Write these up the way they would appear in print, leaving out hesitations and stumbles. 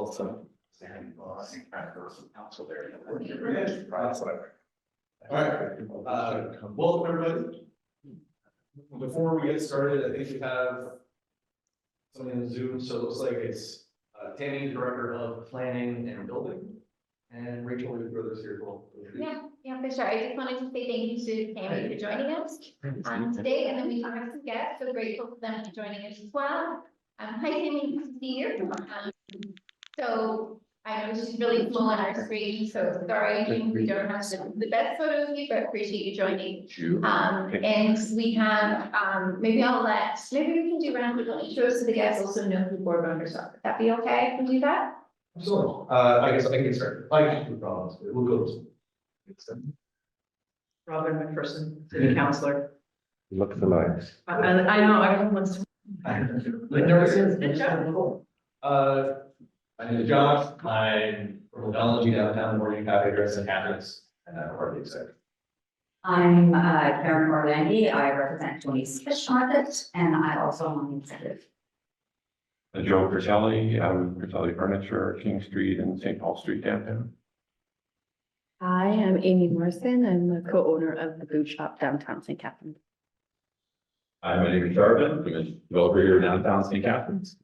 also. Council there. Whatever. All right, welcome everybody. Before we get started, I think we have something on Zoom, so it looks like it's Tammy, Director of Planning and Building, and Rachel, your brother's here. Yeah, for sure. I just wanted to say thank you to Tammy for joining us today, and then we have some guests, so grateful for them for joining us as well. Hi Tammy, good to see you. So I know she's really full on our screen, so sorry we don't have the best photos of you, but appreciate you joining. And we have, maybe we can do round of intros so the guests also know who board members are. Would that be okay if we do that? Absolutely. I guess I can get started. I have no problems. We'll go. Robin McPherson, City Councilor. Look at the lights. I know, everyone wants to. My name is Josh. I'm from Technology downtown, Morning Cafe address in Catholics, and I'm part of the executive. I'm Karen Orlandi. I represent Tony's Fish Market, and I also am on the executive. Joe Criselli, Criselli Furniture, King Street and St. Paul Street downtown. Hi, I'm Amy Morrison. I'm the co-owner of the boot shop downtown St. Catharines. Hi, my name is Jarvin. I'm a developer here downtown St. Catharines.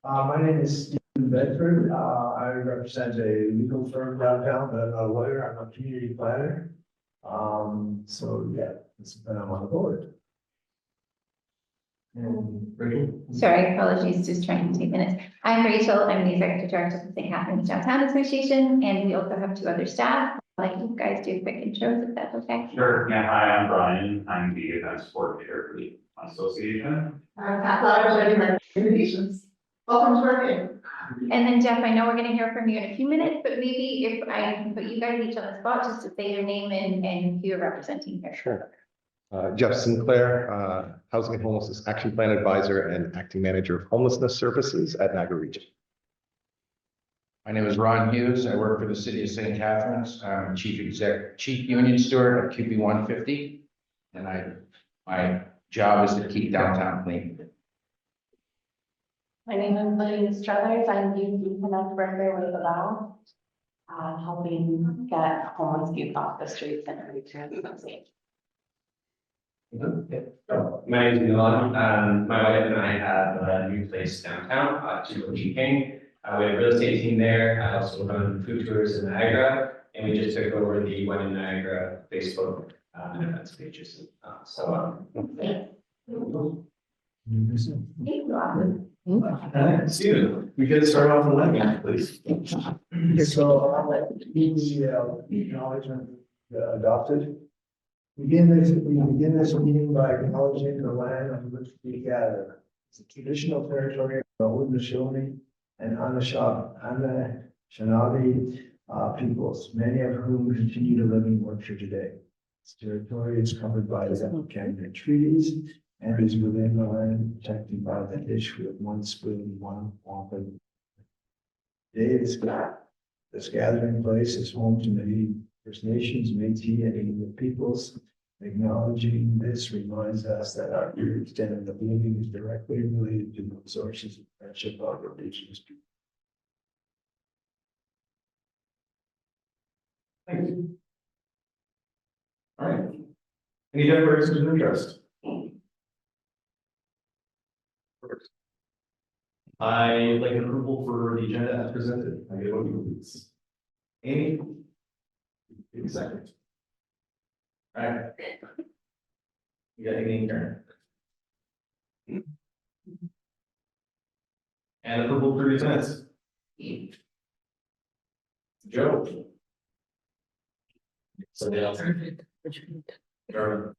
My name is Stephen Bedford. I represent a legal firm downtown, but I'm not a lawyer. I'm a community planner. So yeah, I'm on the board. And Rachel? Sorry, apologies, just trying to take minutes. I'm Rachel, I'm the Executive Director of the St. Catharines Downtown Association, and we also have two other staff. I'd like you guys do quick intros if that's okay. Sure, yeah, hi, I'm Brian, I'm the events coordinator for the association. Welcome to our game. And then Jeff, I know we're gonna hear from you in a few minutes, but maybe if I can put you guys each on the spot, just to say your name and who you're representing here. Sure. Jeff Sinclair, Housing and Homelessness Action Plan Advisor and Acting Manager of Homelessness Services at Niagara Region. My name is Ron Hughes. I work for the city of St. Catharines. I'm Chief Union Steward of QP 150. And my job is to keep downtown clean. My name is Lydia Struthers. I'm the youth connect worker with the Val, helping get homeless youth off the streets and return them safe. My name is Milan, my wife and I have a new place downtown, to King. We have a real estate team there. I also run food tours in Niagara, and we just took over the One in Niagara Facebook and events pages. Thank you. Steven, we get started off on that, please. So I'll let the acknowledgement adopted. We begin this meeting by acknowledging the land on which we gather. It's a traditional territory of the Haudenosaunee and Anishinaabe peoples, many of whom continue to live and work here today. This territory is covered by the Canada treaties and is within the land protected by the issue of one spoon, one wampum. Today, this gathering place is home to many First Nations, Métis, and Inuit peoples. Acknowledging this reminds us that our extent of living is directly related to the sources of friendship of our Indigenous people. Thank you. All right. Any declarations of interest? I like approval for the agenda as presented. I get a motion, please. Amy? Give me a second. All right. You got anything, Karen? And approval for these minutes. Joe? Somebody else? Jarvin?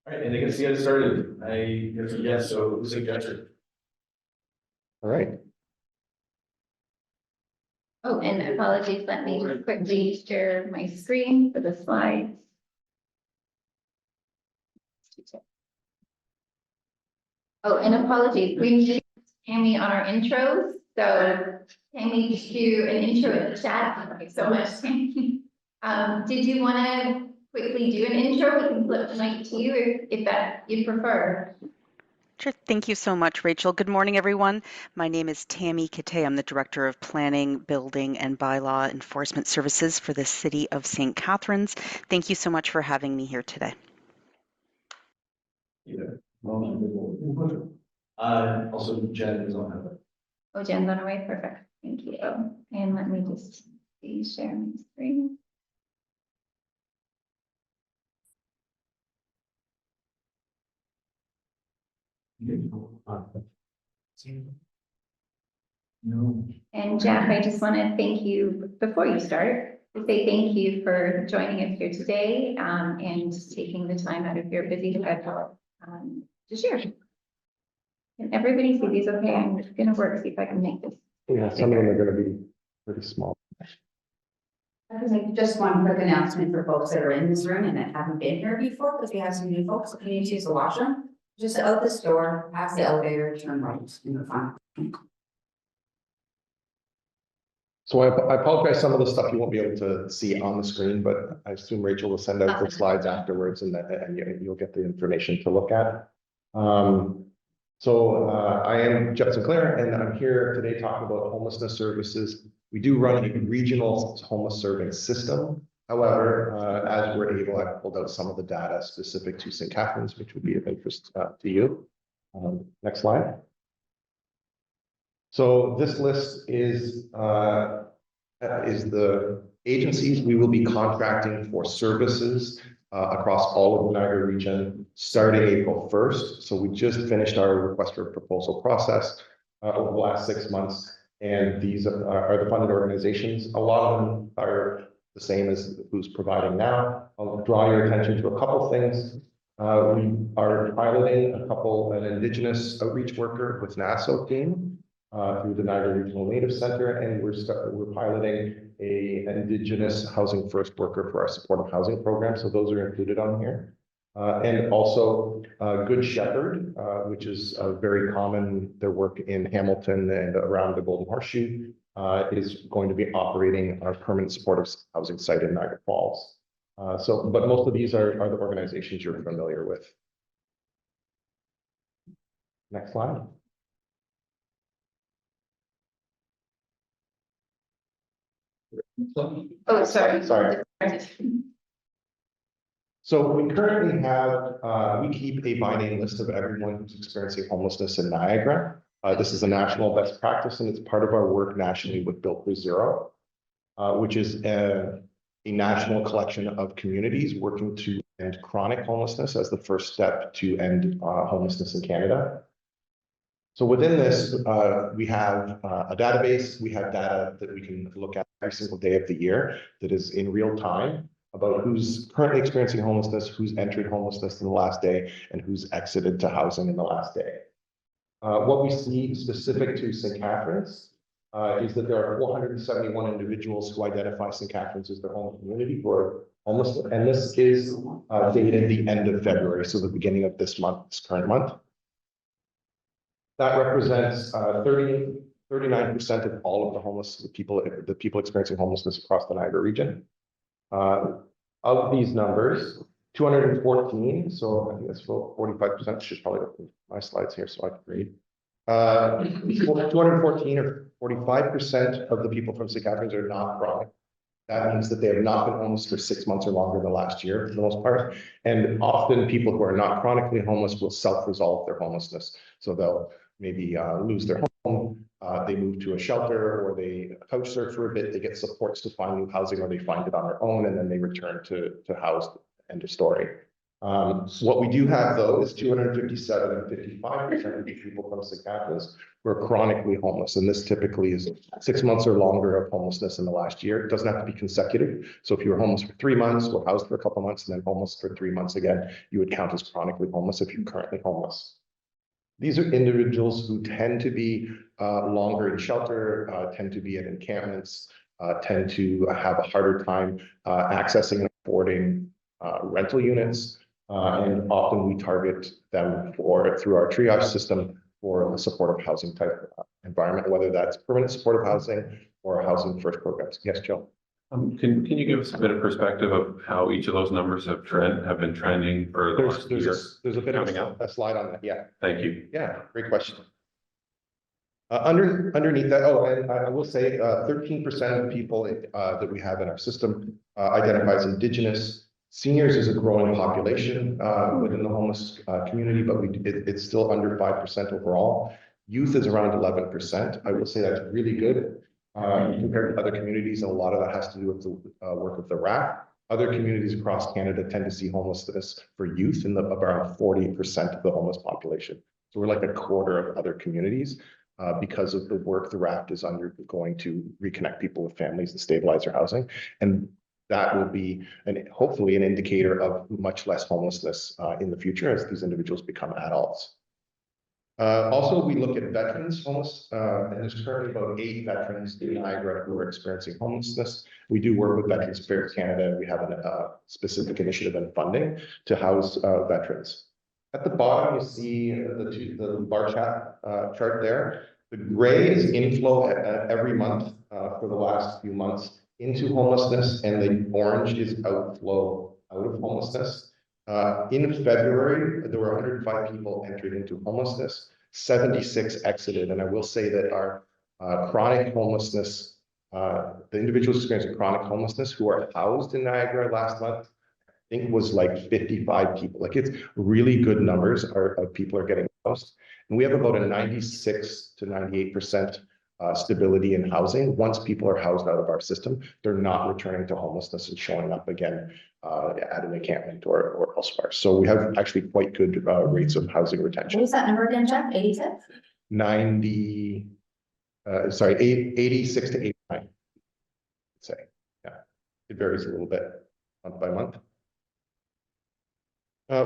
All right, and they can see it started. I guess yes, so who suggested? All right. Oh, and apologies, let me quickly share my screen for the slides. Oh, and apologies, we need Tammy on our intros, so Tammy, just do an intro in the chat. Thank you so much. Did you want to quickly do an intro. We can flip the mic to you if that you prefer. Sure. Thank you so much, Rachel. Good morning, everyone. My name is Tammy Kate. I'm the Director of Planning, Building, and Bylaw Enforcement Services for the City of St. Catharines. Thank you so much for having me here today. Also Jen is on that. Oh, Jen's on her way. Perfect. Thank you. And let me just share my screen. No. And Jeff, I just want to thank you, before you start, to say thank you for joining us here today and taking the time out of your busy schedule to share. Can everybody see these okay? I'm just going to work, see if I can make this. Yeah, some of them are going to be pretty small. Just one quick announcement for folks that are in this room and that haven't been here before, because we have some new folks that need to use the washroom. Just out this door, past the elevator, turn right in the front. So I apologize, some of the stuff you won't be able to see on the screen, but I assume Rachel will send out the slides afterwards and you'll get the information to look at. I am Jeff Sinclair and I'm here today talking about homelessness services. We do run a regional homeless serving system. However, as we're able, I pulled out some of the data specific to St. Catharines, which would be of interest to you. Next slide. So this list is the agencies we will be contracting for services across all of the Niagara region starting April 1st. So we just finished our request for proposal process over the last 6 months. And these are the funded organizations. A lot of them are the same as who's providing now. I'll draw your attention to a couple things. We are piloting an Indigenous outreach worker with NASO team through the Niagara Regional Native Center, and we're piloting an Indigenous housing first worker for our supportive housing program. So those are included on here. And also Good Shepherd, which is very common. Their work in Hamilton and around the Golden Horseshoe is going to be operating our permanent supportive housing site in Niagara Falls. But most of these are the organizations you're familiar with. Next slide. Oh, sorry. Sorry. So we currently have, we keep a by name list of everyone who's experiencing homelessness in Niagara. This is a national best practice and it's part of our work nationally with Built for Zero, which is a national collection of communities working to end chronic homelessness as the first step to end homelessness in Canada. So within this, we have a database. We have data that we can look at every single day of the year that is in real time about who's currently experiencing homelessness, who's entered homelessness in the last day, and who's exited to housing in the last day. What we see specific to St. Catharines is that there are 471 individuals who identify St. Catharines as their home community who are homeless, and this is dated the end of February, so the beginning of this month, this current month. That represents 39% of all of the people experiencing homelessness across the Niagara region. Of these numbers, 214, so I think that's 45%, should probably go through my slides here so I can read. 214 or 45% of the people from St. Catharines are not chronic. That means that they have not been homeless for 6 months or longer in the last year for the most part. And often people who are not chronically homeless will self-resolve their homelessness. So they'll maybe lose their home, they move to a shelter, or they couch surf for a bit, they get supports to find new housing, or they find it on their own, and then they return to house. End of story. What we do have though is 257 and 55% of the people from St. Catharines who are chronically homeless, and this typically is 6 months or longer of homelessness in the last year. It doesn't have to be consecutive. So if you were homeless for 3 months, or housed for a couple months, and then homeless for 3 months again, you would count as chronically homeless if you're currently homeless. These are individuals who tend to be longer in shelter, tend to be at encampments, tend to have a harder time accessing and affording rental units, and often we target them through our triage system for a supportive housing type environment, whether that's permanent supportive housing or housing first programs. Yes, Joe. Can you give us a bit of perspective of how each of those numbers have been trending for the last year? There's a bit of Coming up. a slide on that, yeah. Thank you. Yeah, great question. Underneath that, and I will say, 13% of people that we have in our system identify as Indigenous. Seniors is a growing population within the homeless community, but it's still under 5% overall. Youth is around 11%. I will say that's really good compared to other communities, and a lot of that has to do with the work of the RAP. Other communities across Canada tend to see homelessness for youth in around 40% of the homeless population. So we're like a quarter of other communities. Because of the work the RAFT is undergoing to reconnect people with families and stabilize their housing. And that will be hopefully an indicator of much less homelessness in the future as these individuals become adults. Also, we look at veterans homeless, and there's currently about 8 veterans in Niagara who are experiencing homelessness. We do work with Veterans Affairs Canada. We have a specific initiative and funding to house veterans. At the bottom, you see the bar chart there. The gray is inflow every month for the last few months into homelessness, and the orange is outflow out of homelessness. In February, there were 105 people entered into homelessness, 76 exited, and I will say that our chronic homelessness, the individuals experiencing chronic homelessness who are housed in Niagara last month, I think was like 55 people. Like, it's really good numbers of people are getting housed. And we have about a 96 to 98% stability in housing. Once people are housed out of our system, they're not returning to homelessness and showing up again at an encampment or elsewhere. So we have actually quite good rates of housing retention. What was that number again, Jeff? 86? 86 to 89, I'd say. Yeah, it varies a little bit month by month.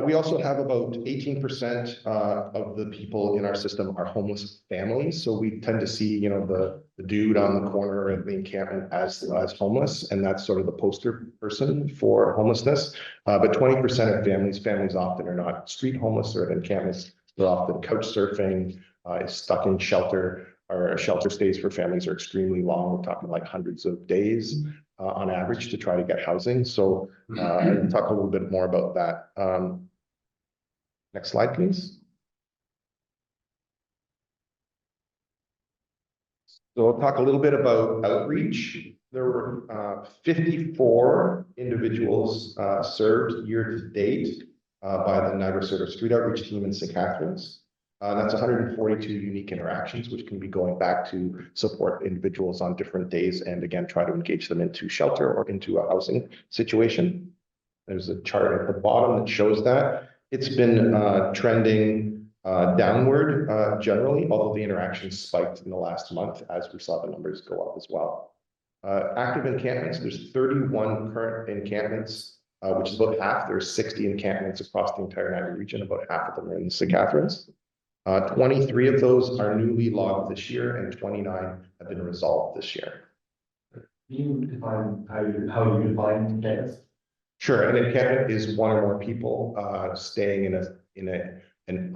We also have about 18% of the people in our system are homeless families. So we tend to see, the dude on the corner at the encampment as homeless, and that's sort of the poster person for homelessness. But 20% of families often are not street homeless or at encampments. They're often couch surfing, stuck in shelter. Our shelter stays for families are extremely long. We're talking like hundreds of days on average to try to get housing. So I'll talk a little bit more about that. Next slide, please. So I'll talk a little bit about outreach. There were 54 individuals served year to date by the Niagara Street Outreach team in St. Catharines. That's 142 unique interactions, which can be going back to support individuals on different days and again, try to engage them into shelter or into a housing situation. There's a chart at the bottom that shows that. It's been trending downward generally, although the interactions spiked in the last month as we saw the numbers go up as well. Active encampments, there's 31 current encampments, which is about half. There's 60 encampments across the entire Niagara region, about half of them are in St. Catharines. 23 of those are newly logged this year, and 29 have been resolved this year. Can you define how you define encampments? Sure, an encampment is one or more people staying in an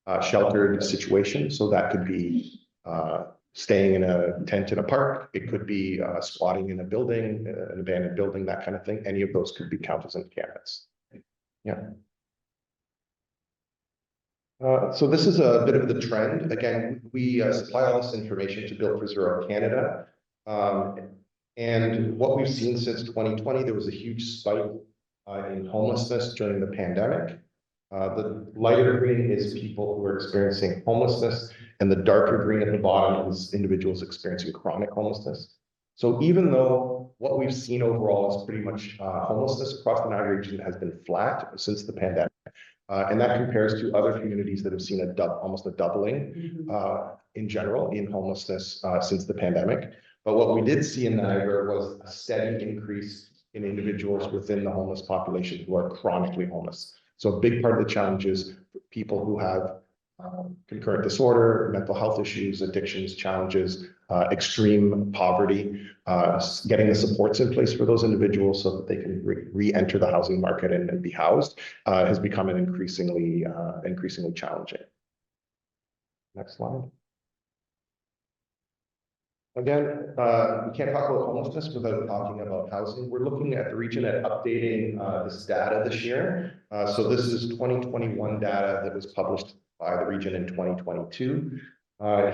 unsheltered situation. So that could be staying in a tent in a park. It could be squatting in a building, an abandoned building, that kind of thing. Any of those could be counted as encampments. Yeah. So this is a bit of the trend. Again, we supply all this information to Built for Zero Canada. And what we've seen since 2020, there was a huge spike in homelessness during the pandemic. The lighter green is people who are experiencing homelessness, and the darker green at the bottom is individuals experiencing chronic homelessness. So even though what we've seen overall is pretty much homelessness across the Niagara region has been flat since the pandemic, and that compares to other communities that have seen almost a doubling in general in homelessness since the pandemic. But what we did see in Niagara was a steady increase in individuals within the homeless population who are chronically homeless. So a big part of the challenge is people who have concurrent disorder, mental health issues, addictions, challenges, extreme poverty, getting the supports in place for those individuals so that they can re-enter the housing market and be housed has become an increasingly increasingly challenging. Next slide. Again, we can't talk about homelessness without talking about housing. We're looking at the region at updating this data this year. So this is 2021 data that was published by the region in 2022.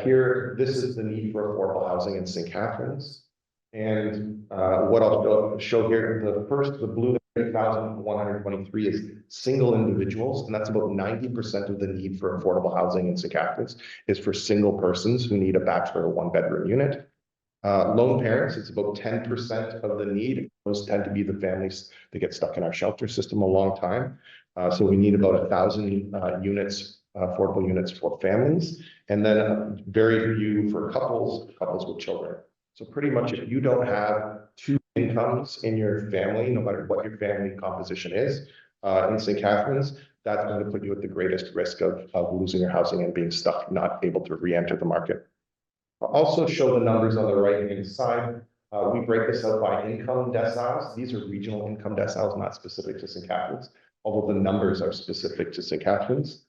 Here, this is the need for affordable housing in St. Catharines. And what I'll show here, the blue 30,123 is single individuals, and that's about 90% of the need for affordable housing in St. Catharines is for single persons who need a bachelor or one-bedroom unit. Lone parents, it's about 10% of the need. Those tend to be the families that get stuck in our shelter system a long time. So we need about 1,000 units, affordable units for families, and then very few for couples with children. So pretty much if you don't have two incomes in your family, no matter what your family composition is, in St. Catharines, that's going to put you at the greatest risk of losing your housing and being stuck, not able to re-enter the market. I'll also show the numbers on the right-hand side. We break this out by income deciles. These are regional income deciles, not specific to St. Catharines, although the numbers are specific to St. Catharines.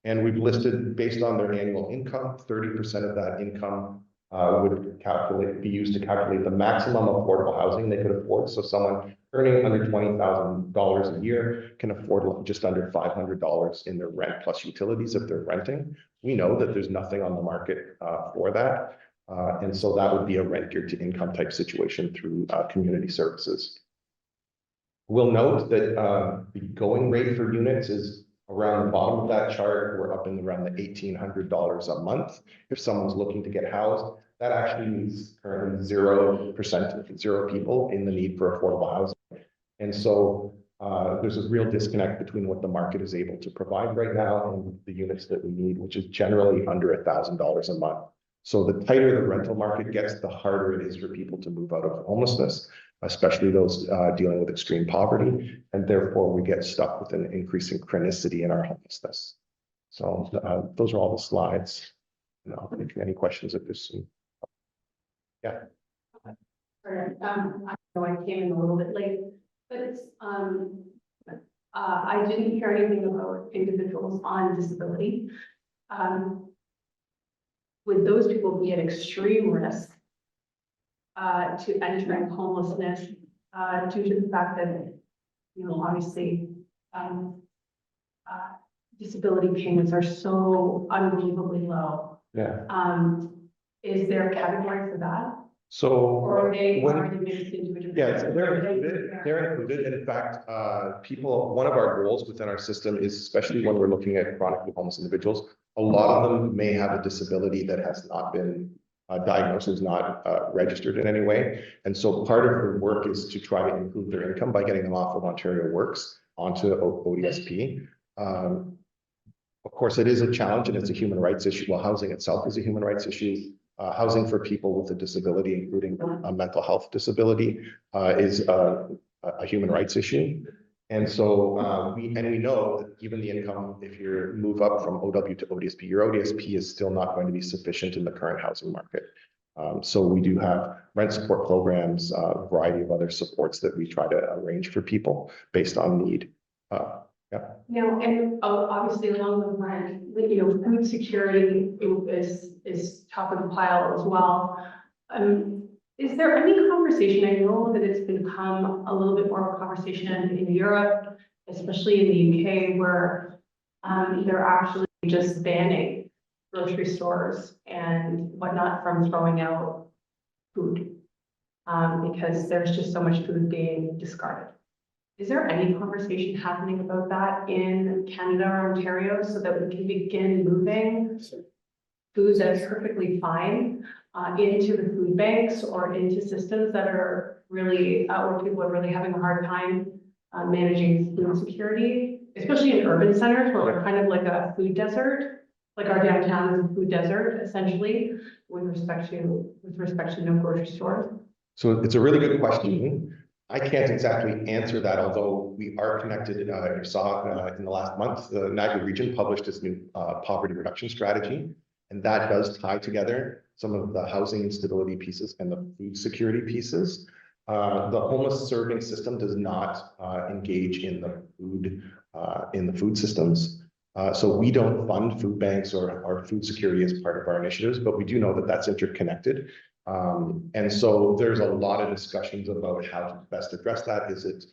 And we've listed, based on their annual income, 30% of that income would be used to calculate the maximum affordable housing they could afford. So someone earning under $20,000 a year can afford just under $500 in their rent plus utilities if they're renting. We know that there's nothing on the market for that. And so that would be a rent geared to income type situation through community services. We'll note that the going rate for units is around the bottom of that chart. We're up in around the $1,800 a month. If someone's looking to get housed, that actually means currently 0%, 0 people in the need for affordable housing. And so there's a real disconnect between what the market is able to provide right now and the units that we need, which is generally under $1,000 a month. So the tighter the rental market gets, the harder it is for people to move out of homelessness, especially those dealing with extreme poverty. And therefore we get stuck with an increasing chronicity in our homelessness. So those are all the slides. And I'll take any questions at this. Yeah. I know I came in a little bit late, but it's, I didn't hear anything about individuals on disability. Would those people be at extreme risk to entering homelessness due to the fact that, you know, obviously disability payments are so unbelievably low? Yeah. Is there a category for that? So Or are they mixed into a different? yeah, so they're included. And in fact, one of our goals within our system is, especially when we're looking at chronically homeless individuals, a lot of them may have a disability that has not been diagnosed, is not registered in any way. And so part of the work is to try to improve their income by getting them off of Ontario Works onto ODSP. Of course, it is a challenge and it's a human rights issue. Well, housing itself is a human rights issue. Housing for people with a disability, including a mental health disability, is a human rights issue. And so we know that even the income, if you move up from OW to ODSP, your ODSP is still not going to be sufficient in the current housing market. So we do have rent support programs, a variety of other supports that we try to arrange for people based on need. Yeah. Now, and obviously along the line, you know, food security is top of the pile as well. Is there any conversation? I know that it's become a little bit more of a conversation in Europe, especially in the UK, where they're actually just banning grocery stores and whatnot from throwing out food because there's just so much food being discarded. Is there any conversation happening about that in Canada or Ontario so that we can begin moving foods that are perfectly fine into the food banks or into systems that are really, where people are really having a hard time managing food security, especially in urban centers where we're kind of like a food desert, like our downtown is a food desert, essentially, with respect to no grocery store? So it's a really good question. I can't exactly answer that, although we are connected. You saw in the last month, the Niagara region published its new poverty reduction strategy, and that does tie together some of the housing instability pieces and the food security pieces. The homeless serving system does not engage in the food systems. So we don't fund food banks or food security as part of our initiatives, but we do know that that's interconnected. And so there's a lot of discussions about how to best address that. Is it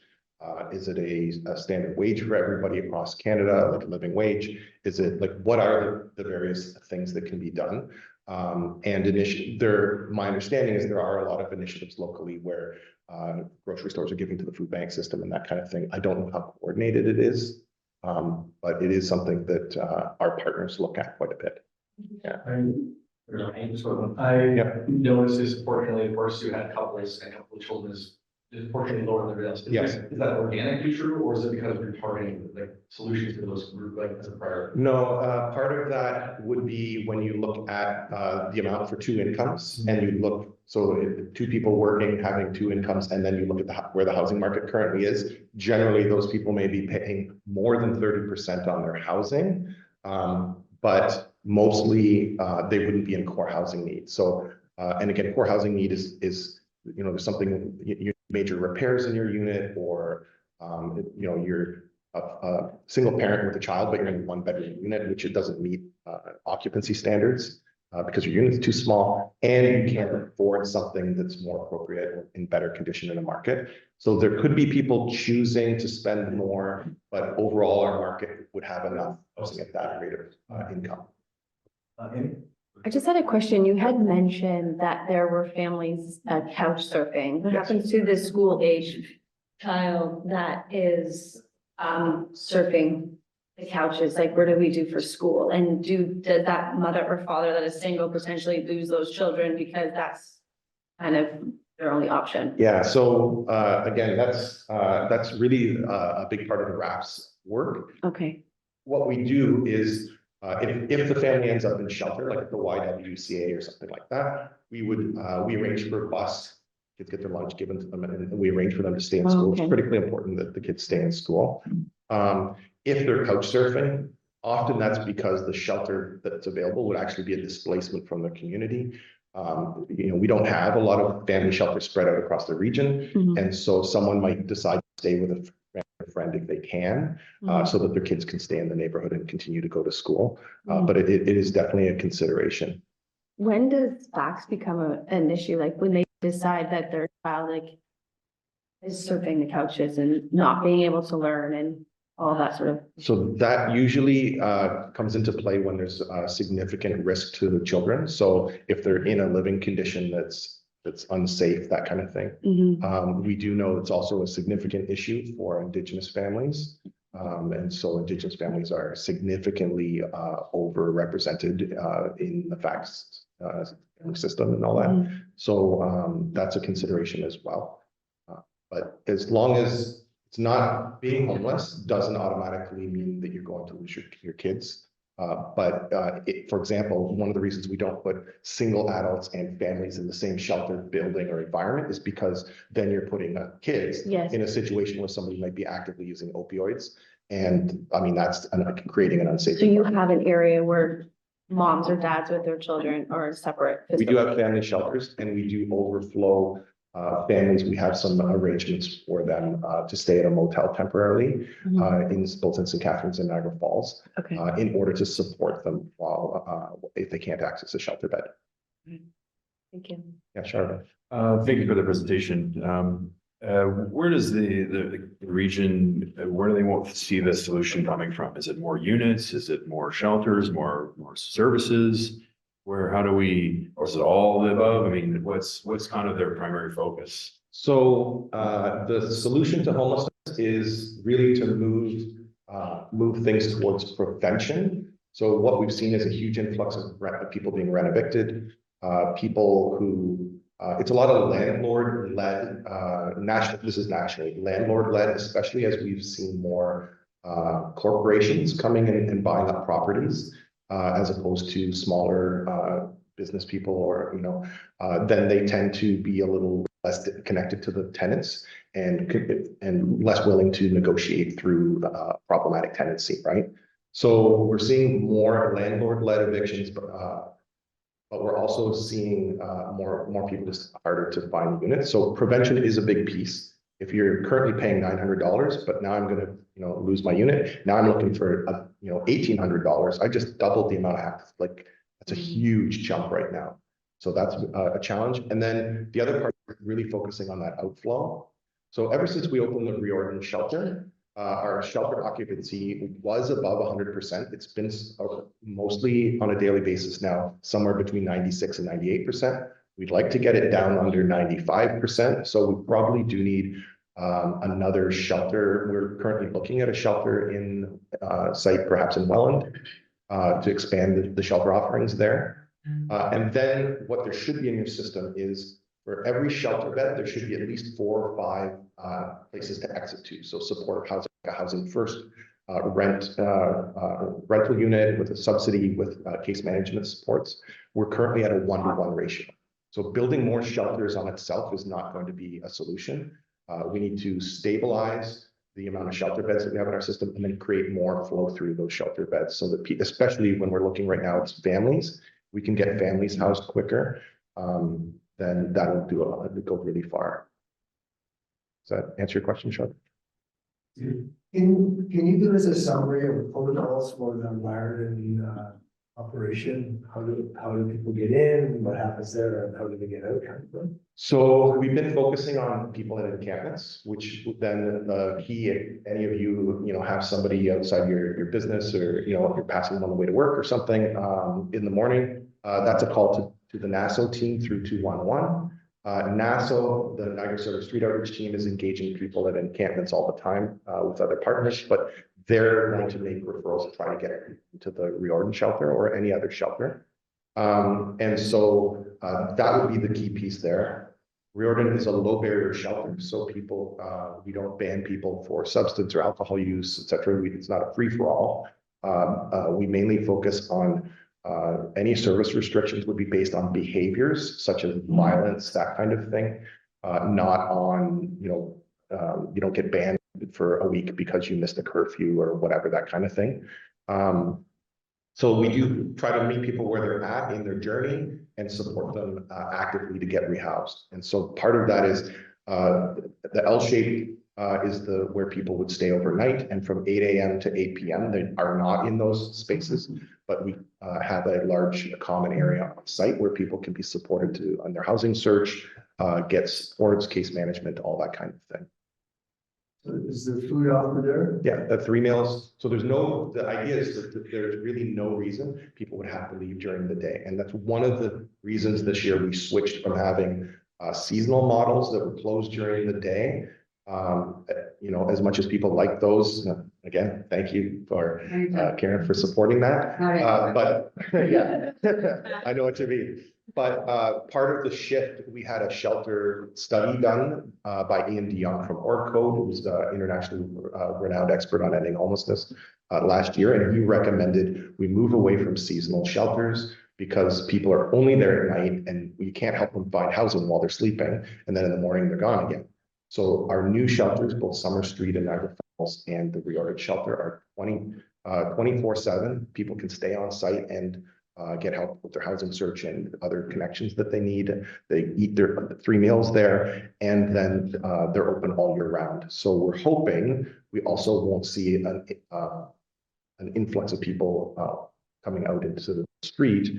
a standard wage for everybody across Canada, like a living wage? Is it like, what are the various things that can be done? My understanding is there are a lot of initiatives locally where grocery stores are giving to the food bank system and that kind of thing. I don't know how coordinated it is, but it is something that our partners look at quite a bit. Yeah. I noticed disproportionately, of course, you had couples and a couple of children is disproportionately lower than everybody else. Yes. Is that organically true, or is it because we're targeting like solutions to those group like as a priority? No, part of that would be when you look at the amount for two incomes, and you look, so if two people working, having two incomes, and then you look at where the housing market currently is, generally those people may be paying more than 30% on their housing, but mostly they wouldn't be in core housing needs. So, and again, core housing need is there's something, major repairs in your unit, or you're a single parent with a child, but you're in a 1-bedroom unit, which it doesn't meet occupancy standards because your unit's too small, and you can't afford something that's more appropriate or in better condition in the market. So there could be people choosing to spend more, but overall our market would have enough housing at that rate of income. Amy? I just had a question. You had mentioned that there were families couch surfing. What happens to the school age child that is surfing the couches? Like, what do we do for school? And does that mother or father that is single potentially lose those children because that's kind of their only option? Yeah, so again, that's really a big part of the RAPS work. Okay. What we do is if the family ends up in shelter, like the YWCA or something like that, we arrange for a bus, kids get their lunch given to them, and we arrange for them to stay in school. Okay. It's critically important that the kids stay in school. If they're couch surfing, often that's because the shelter that's available would actually be a displacement from the community. We don't have a lot of family shelters spread out across the region, and so someone might decide to stay with a friend if they can, so that their kids can stay in the neighborhood and continue to go to school. But it is definitely a consideration. When does facts become an issue? Like when they decide that their child is surfing the couches and not being able to learn and all that sort of. So that usually comes into play when there's a significant risk to the children. So if they're in a living condition that's unsafe, that kind of thing. We do know it's also a significant issue for Indigenous families. And so Indigenous families are significantly overrepresented in the facts system and all that. So that's a consideration as well. But as long as it's not, being homeless doesn't automatically mean that you're going to lose your kids. For example, one of the reasons we don't put single adults and families in the same shelter building or environment is because then you're putting kids in a situation where somebody might be actively using opioids. And I mean, that's creating an unsafe. So you have an area where moms or dads with their children are separate. We do have family shelters, and we do overflow families. We have some arrangements for them to stay at a motel temporarily in both in St. Catharines and Niagara Falls, in order to support them while if they can't access a shelter bed. Thank you. Yeah, sure. Thank you for the presentation. Where does the region, where do they want to see the solution coming from? Is it more units? Is it more shelters, more services? How do we, or is it all of the above? I mean, what's kind of their primary focus? So the solution to homelessness is really to move things towards prevention. So what we've seen is a huge influx of people being rent evicted, people who, it's a lot of landlord-led, this is nationally, landlord-led, especially as we've seen more corporations coming in and buying up properties. As opposed to smaller business people, or then they tend to be a little less connected to the tenants and less willing to negotiate through problematic tenancy, right? So we're seeing more landlord-led evictions, but we're also seeing more people just harder to find units. So prevention is a big piece. If you're currently paying $900, but now I'm going to, lose my unit. Now I'm looking for, $1,800. I just doubled the amount I have. Like, that's a huge jump right now. So that's a challenge. And then the other part, really focusing on that outflow. So ever since we opened the reordined shelter, our shelter occupancy was above 100%. It's been mostly on a daily basis now, somewhere between 96 and 98%. We'd like to get it down under 95%. So we probably do need another shelter. We're currently looking at a shelter in site, perhaps in Welland, to expand the shelter offerings there. And then what there should be in your system is for every shelter bed, there should be at least 4 or 5 places to exit to. So supportive housing, housing first, rental unit with a subsidy with case management supports. We're currently at a 1-to-1 ratio. So building more shelters on itself is not going to be a solution. We need to stabilize the amount of shelter beds that we have in our system and then create more flow through those shelter beds so that especially when we're looking right now, it's families, we can get families housed quicker. Then that'll go really far. Does that answer your question, Sean? Can you give us a summary of protocols for the Laredon operation? How do people get in? What happens there? And how do they get out? Kind of thing? So we've been focusing on people in encampments, which then the key, if any of you, have somebody outside your business or, if you're passing them on the way to work or something in the morning, that's a call to the NASO team through 211. NASO, the Niagara Silver Street Outreach team, is engaging people at encampments all the time with other partners, but they're going to make referrals to try to get into the reordined shelter or any other shelter. And so that would be the key piece there. Reordined is a low barrier shelter, so people, we don't ban people for substance or alcohol use, etc. It's not a free for all. We mainly focus on any service restrictions would be based on behaviors such as violence, that kind of thing, not on, you don't get banned for a week because you missed a curfew or whatever, that kind of thing. So we do try to meet people where they're at in their journey and support them actively to get rehoused. And so part of that is the L shape is where people would stay overnight, and from 8 a.m. to 8 p.m. they are not in those spaces, but we have a large common area on site where people can be supported on their housing search, get supports, case management, all that kind of thing. So is the food offered there? Yeah, the 3 meals. So the idea is that there's really no reason people would have to leave during the day. And that's one of the reasons this year we switched from having seasonal models that were closed during the day. As much as people like those, again, thank you for Karen for supporting that. But yeah, I know what you mean. But part of the shift, we had a shelter study done by Ian DeYoung from OrCode, who's the internationally renowned expert on ending homelessness last year. And he recommended we move away from seasonal shelters because people are only there at night and you can't help them find housing while they're sleeping. And then in the morning, they're gone again. So our new shelters, both Summer Street and Niagara Falls and the reordered shelter, are 24/7. People can stay on site and get help with their housing search and other connections that they need. They eat their 3 meals there, and then they're open all year round. So we're hoping we also won't see an influx of people coming out into the street,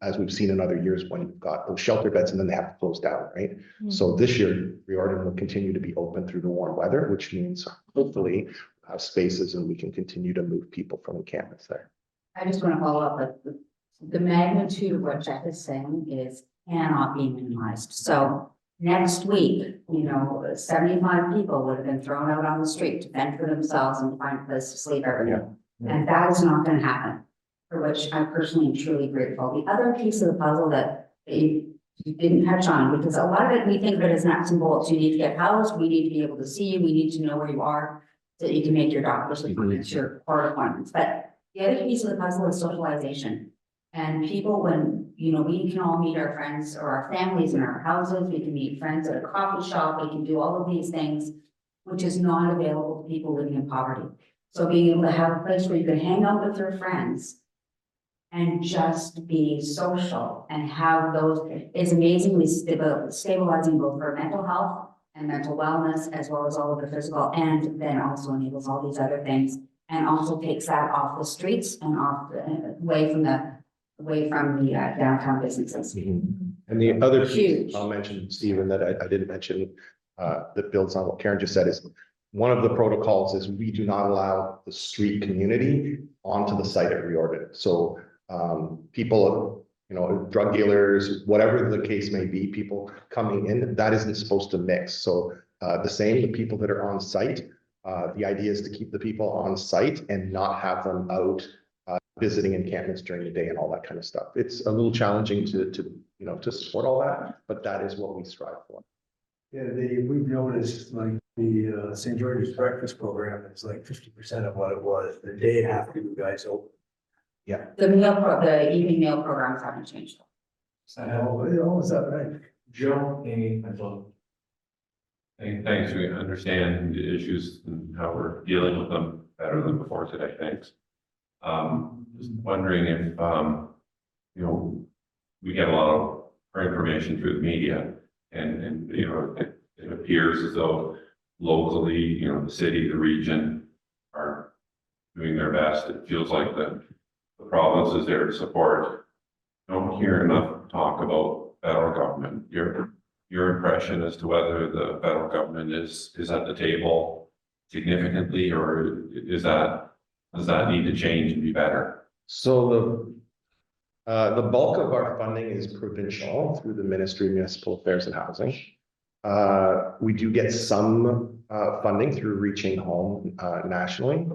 as we've seen in other years when you've got those shelter beds and then they have to close down, right? So this year, reordering will continue to be open through the warm weather, which means hopefully we'll have spaces and we can continue to move people from encampments there. I just want to follow up with the magnitude of what Jeff is saying cannot be minimized. So next week, 75 people would have been thrown out on the street to fend for themselves and find a place to sleep every night. And that is not going to happen, for which I personally am truly grateful. The other piece of the puzzle that you didn't touch on, because a lot of it, we think of it as nuts and bolts. You need to get housed, we need to be able to see you, we need to know where you are, so that you can make your doctor's appointments, your court appointments. But the other piece of the puzzle is socialization. And people, when, we can all meet our friends or our families in our houses, we can meet friends at a coffee shop, we can do all of these things, which is not available to people living in poverty. So being able to have a place where you can hang out with your friends and just be social and have those is amazingly stabilizing both for mental health and mental wellness, as well as all of the physical, and then also enables all these other things, and also takes that off the streets and away from the downtown businesses. And And the other piece Huge. I'll mention, Stephen, that I didn't mention, that builds on what Karen just said is one of the protocols is we do not allow the street community onto the site at reordinance. So, people, you know, drug dealers, whatever the case may be, people coming in, that isn't supposed to mix. So, the same, the people that are on site, the idea is to keep the people on site and not have them out visiting encampments during the day and all that kind of stuff. It's a little challenging to support all that, but that is what we strive for. Yeah, we've noticed like the St. George's breakfast program is like 50% of what it was the day after you guys opened. The evening meal programs haven't changed. Is that right? Joe, Amy, and John. Thanks, we understand the issues and how we're dealing with them better than before today, thanks. Just wondering if, you know, we get a lot of our information through the media and you know, it appears as though locally, you know, the city, the region are doing their best. It feels like the province is there to support. Don't hear enough talk about federal government. Your impression as to whether the federal government is at the table significantly, or does that need to change and be better? So the bulk of our funding is provincial through the Ministry of Municipal Affairs and Housing. We do get some funding through Reaching Home nationally.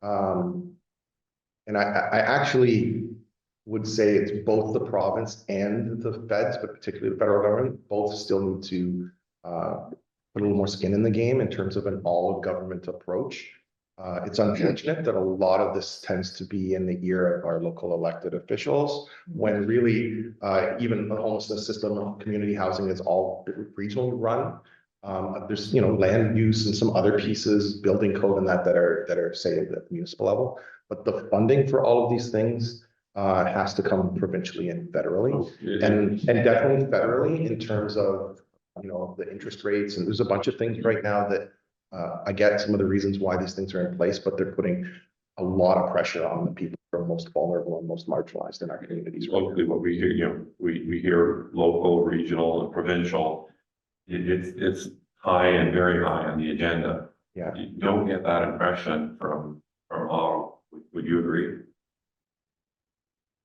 And I actually would say it's both the province and the feds, but particularly the federal government, both still need to put a little more skin in the game in terms of an all of government approach. It's unfortunate that a lot of this tends to be in the ear of our local elected officials, when really even the homelessness system, community housing is all regionally run. There's, you know, land use and some other pieces, building code and that are say at the municipal level, but the funding for all of these things has to come provincially and federally, and definitely federally in terms of, you know, the interest rates, and there's a bunch of things right now that I get some of the reasons why these things are in place, but they're putting a lot of pressure on the people who are most vulnerable and most marginalized in our communities. Locally, what we hear, you know, we hear local, regional, and provincial. It's high and very high on the agenda. Yeah. You don't get that impression from Ottawa. Would you agree?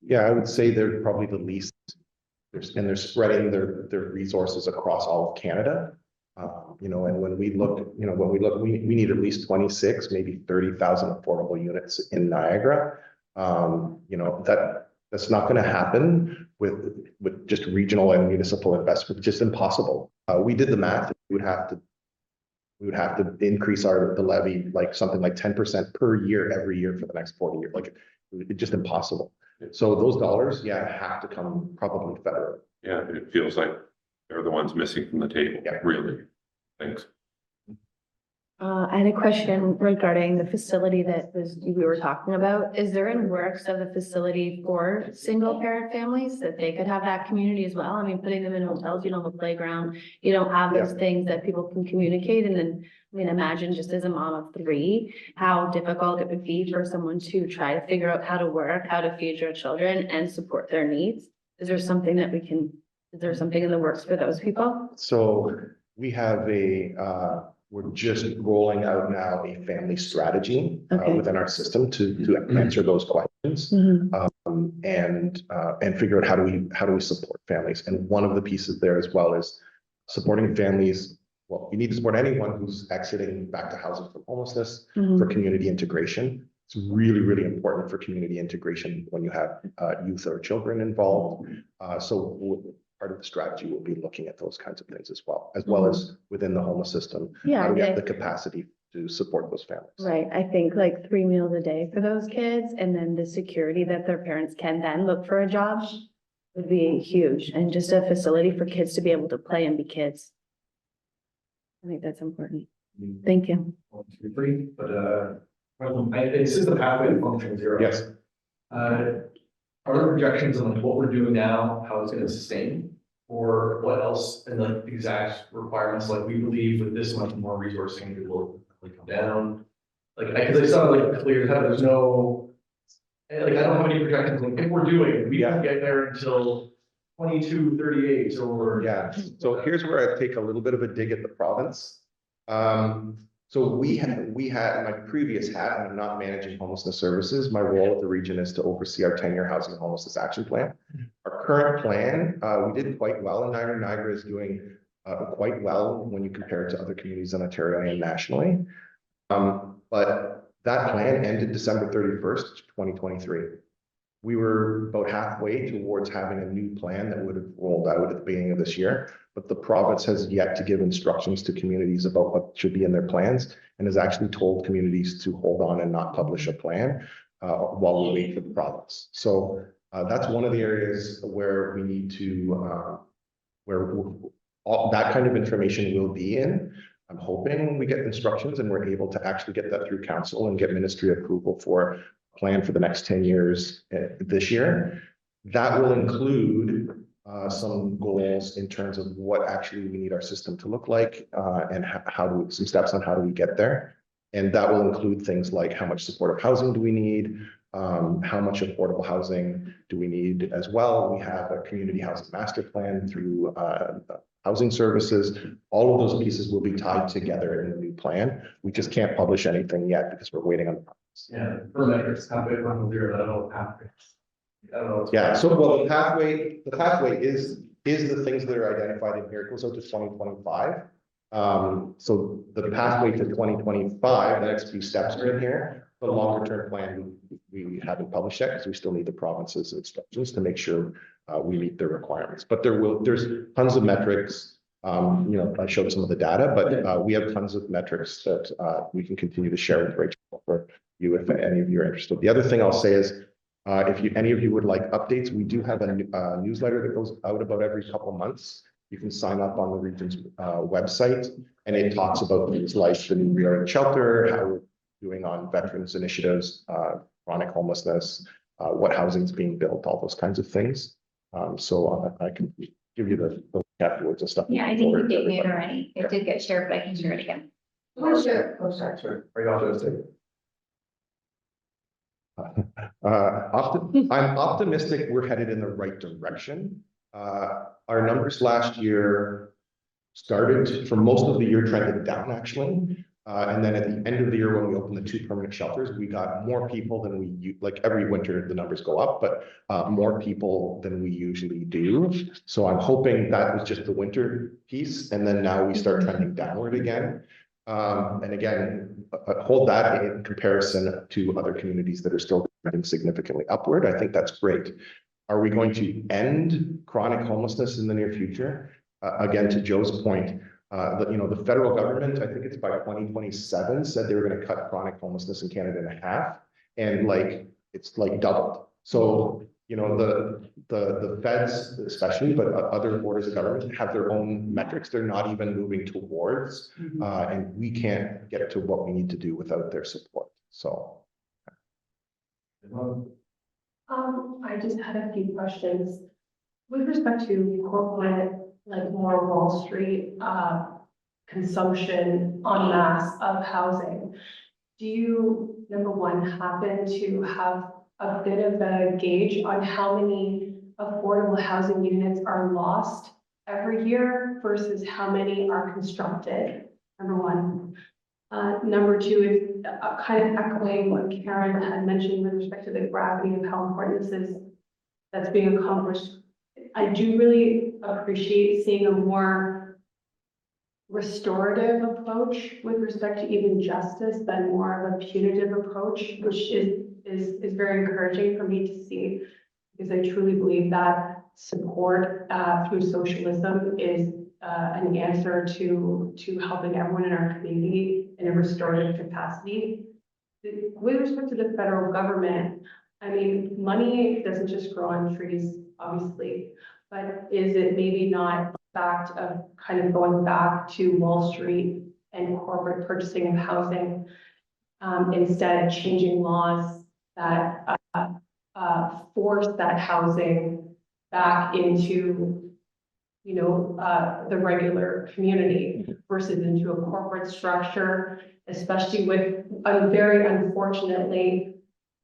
Yeah, I would say they're probably the least, and they're spreading their resources across all of Canada. You know, and when we look, we need at least 26, maybe 30,000 affordable units in Niagara. You know, that's not going to happen with just regional and municipal investment, just impossible. We did the math. We would have to increase the levy like something like 10% per year every year for the next 40 years. Like it's just impossible. So those dollars, yeah, have to come probably federally. Yeah, it feels like they're the ones missing from the table. Yeah. Really. Thanks. I had a question regarding the facility we were talking about. Is there in works of the facility for single parent families that they could have that community as well? I mean, putting them in hotels, you don't have a playground, you don't have those things that people can communicate. And then, I mean, imagine just as a mom of 3, how difficult it would be for someone to try to figure out how to work, how to feed your children and support their needs. Is there something in the works for those people? So we have we're just rolling out now a family strategy within our system to answer those questions. And figure out how do we support families. And one of the pieces there as well is supporting families. Well, you need to support anyone who's exiting back to housing from homelessness for community integration. It's really, really important for community integration when you have youth or children involved. So part of the strategy will be looking at those kinds of things as well as within the homeless system. Yeah, how do we have the capacity to support those families? Right. I think like 3 meals a day for those kids, and then the security that their parents can then look for a job would be huge. And just a facility for kids to be able to play and be kids. I think that's important. Thank you. To be brief, but this is the pathway to function zero. Yes. Are there projections on what we're doing now, how it's going to sustain, or what else and the exact requirements? Like we believe with this much more resourcing, it will come down. Like because I saw like clear cut. There's no like I don't have any projections. Like if we're doing, we don't get there until 2238 or. Yeah, so here's where I take a little bit of a dig at the province. So we had, my previous hat, and I'm not managing homelessness services. My role at the region is to oversee our 10-year housing and homelessness action plan. Our current plan, we did quite well in Niagara. Niagara is doing quite well when you compare it to other communities in Ontario and nationally. But that plan ended December 31st, 2023. We were about halfway towards having a new plan that would have rolled out at the beginning of this year, but the province has yet to give instructions to communities about what should be in their plans and has actually told communities to hold on and not publish a plan while we wait for the province. So that's one of the areas where we need to, where all that kind of information will be in. I'm hoping we get instructions and we're able to actually get that through council and get ministry approval for a plan for the next 10 years this year. That will include some goals in terms of what actually we need our system to look like and some steps on how do we get there. And that will include things like how much supportive housing do we need, how much affordable housing do we need as well. We have a community housing master plan through housing services. All of those pieces will be tied together in the new plan. We just can't publish anything yet because we're waiting on the process. Yeah, per metrics, how big one will do, I don't know, pathways. I don't know. Yeah, so well, the pathway is the things that are identified in here. It goes out to 2025. So the pathway to 2025, the next few steps are in here. The longer term plan, we haven't published yet because we still need the province's instructions to make sure we meet their requirements. But there's tons of metrics. You know, I showed some of the data, but we have tons of metrics that we can continue to share with Rachel for you if any of you are interested. The other thing I'll say is, if any of you would like updates, we do have a newsletter that goes out about every couple of months. You can sign up on the region's website, and it talks about things like the new reorient shelter, how we're doing on veterans initiatives, chronic homelessness, what housing is being built, all those kinds of things. So I can give you the afterwards and stuff. Yeah, I think you gave me it already. It did get shared, but I can share it again. Oh, sure. Oh, sorry. Are you optimistic? I'm optimistic we're headed in the right direction. Our numbers last year started for most of the year trended down actually. And then at the end of the year, when we opened the 2 permanent shelters, we got more people than we like every winter, the numbers go up, but more people than we usually do. So I'm hoping that was just the winter piece. And then now we start trending downward again. And again, hold that in comparison to other communities that are still trending significantly upward. I think that's great. Are we going to end chronic homelessness in the near future? Again, to Joe's point, the federal government, I think it's by 2027, said they were going to cut chronic homelessness in Canada in half, and it's doubled. So the feds especially, but other borders of government have their own metrics. They're not even moving towards, and we can't get to what we need to do without their support. So. I just had a few questions. With respect to corporate, like more Wall Street, consumption en masse of housing, do you, number one, happen to have a bit of a gauge on how many affordable housing units are lost every year versus how many are constructed? Number one. Number two is kind of echoing what Karen had mentioned with respect to the gravity of how important this is that's being accomplished. I do really appreciate seeing a more restorative approach with respect to even justice than more of a punitive approach, which is very encouraging for me to see, because I truly believe that support through socialism is an answer to helping everyone in our community in a restorative capacity. With respect to the federal government, I mean, money doesn't just grow on trees, obviously, but is it maybe not the fact of kind of going back to Wall Street and corporate purchasing of housing, instead changing laws that force that housing back into the regular community versus into a corporate structure, especially with very unfortunately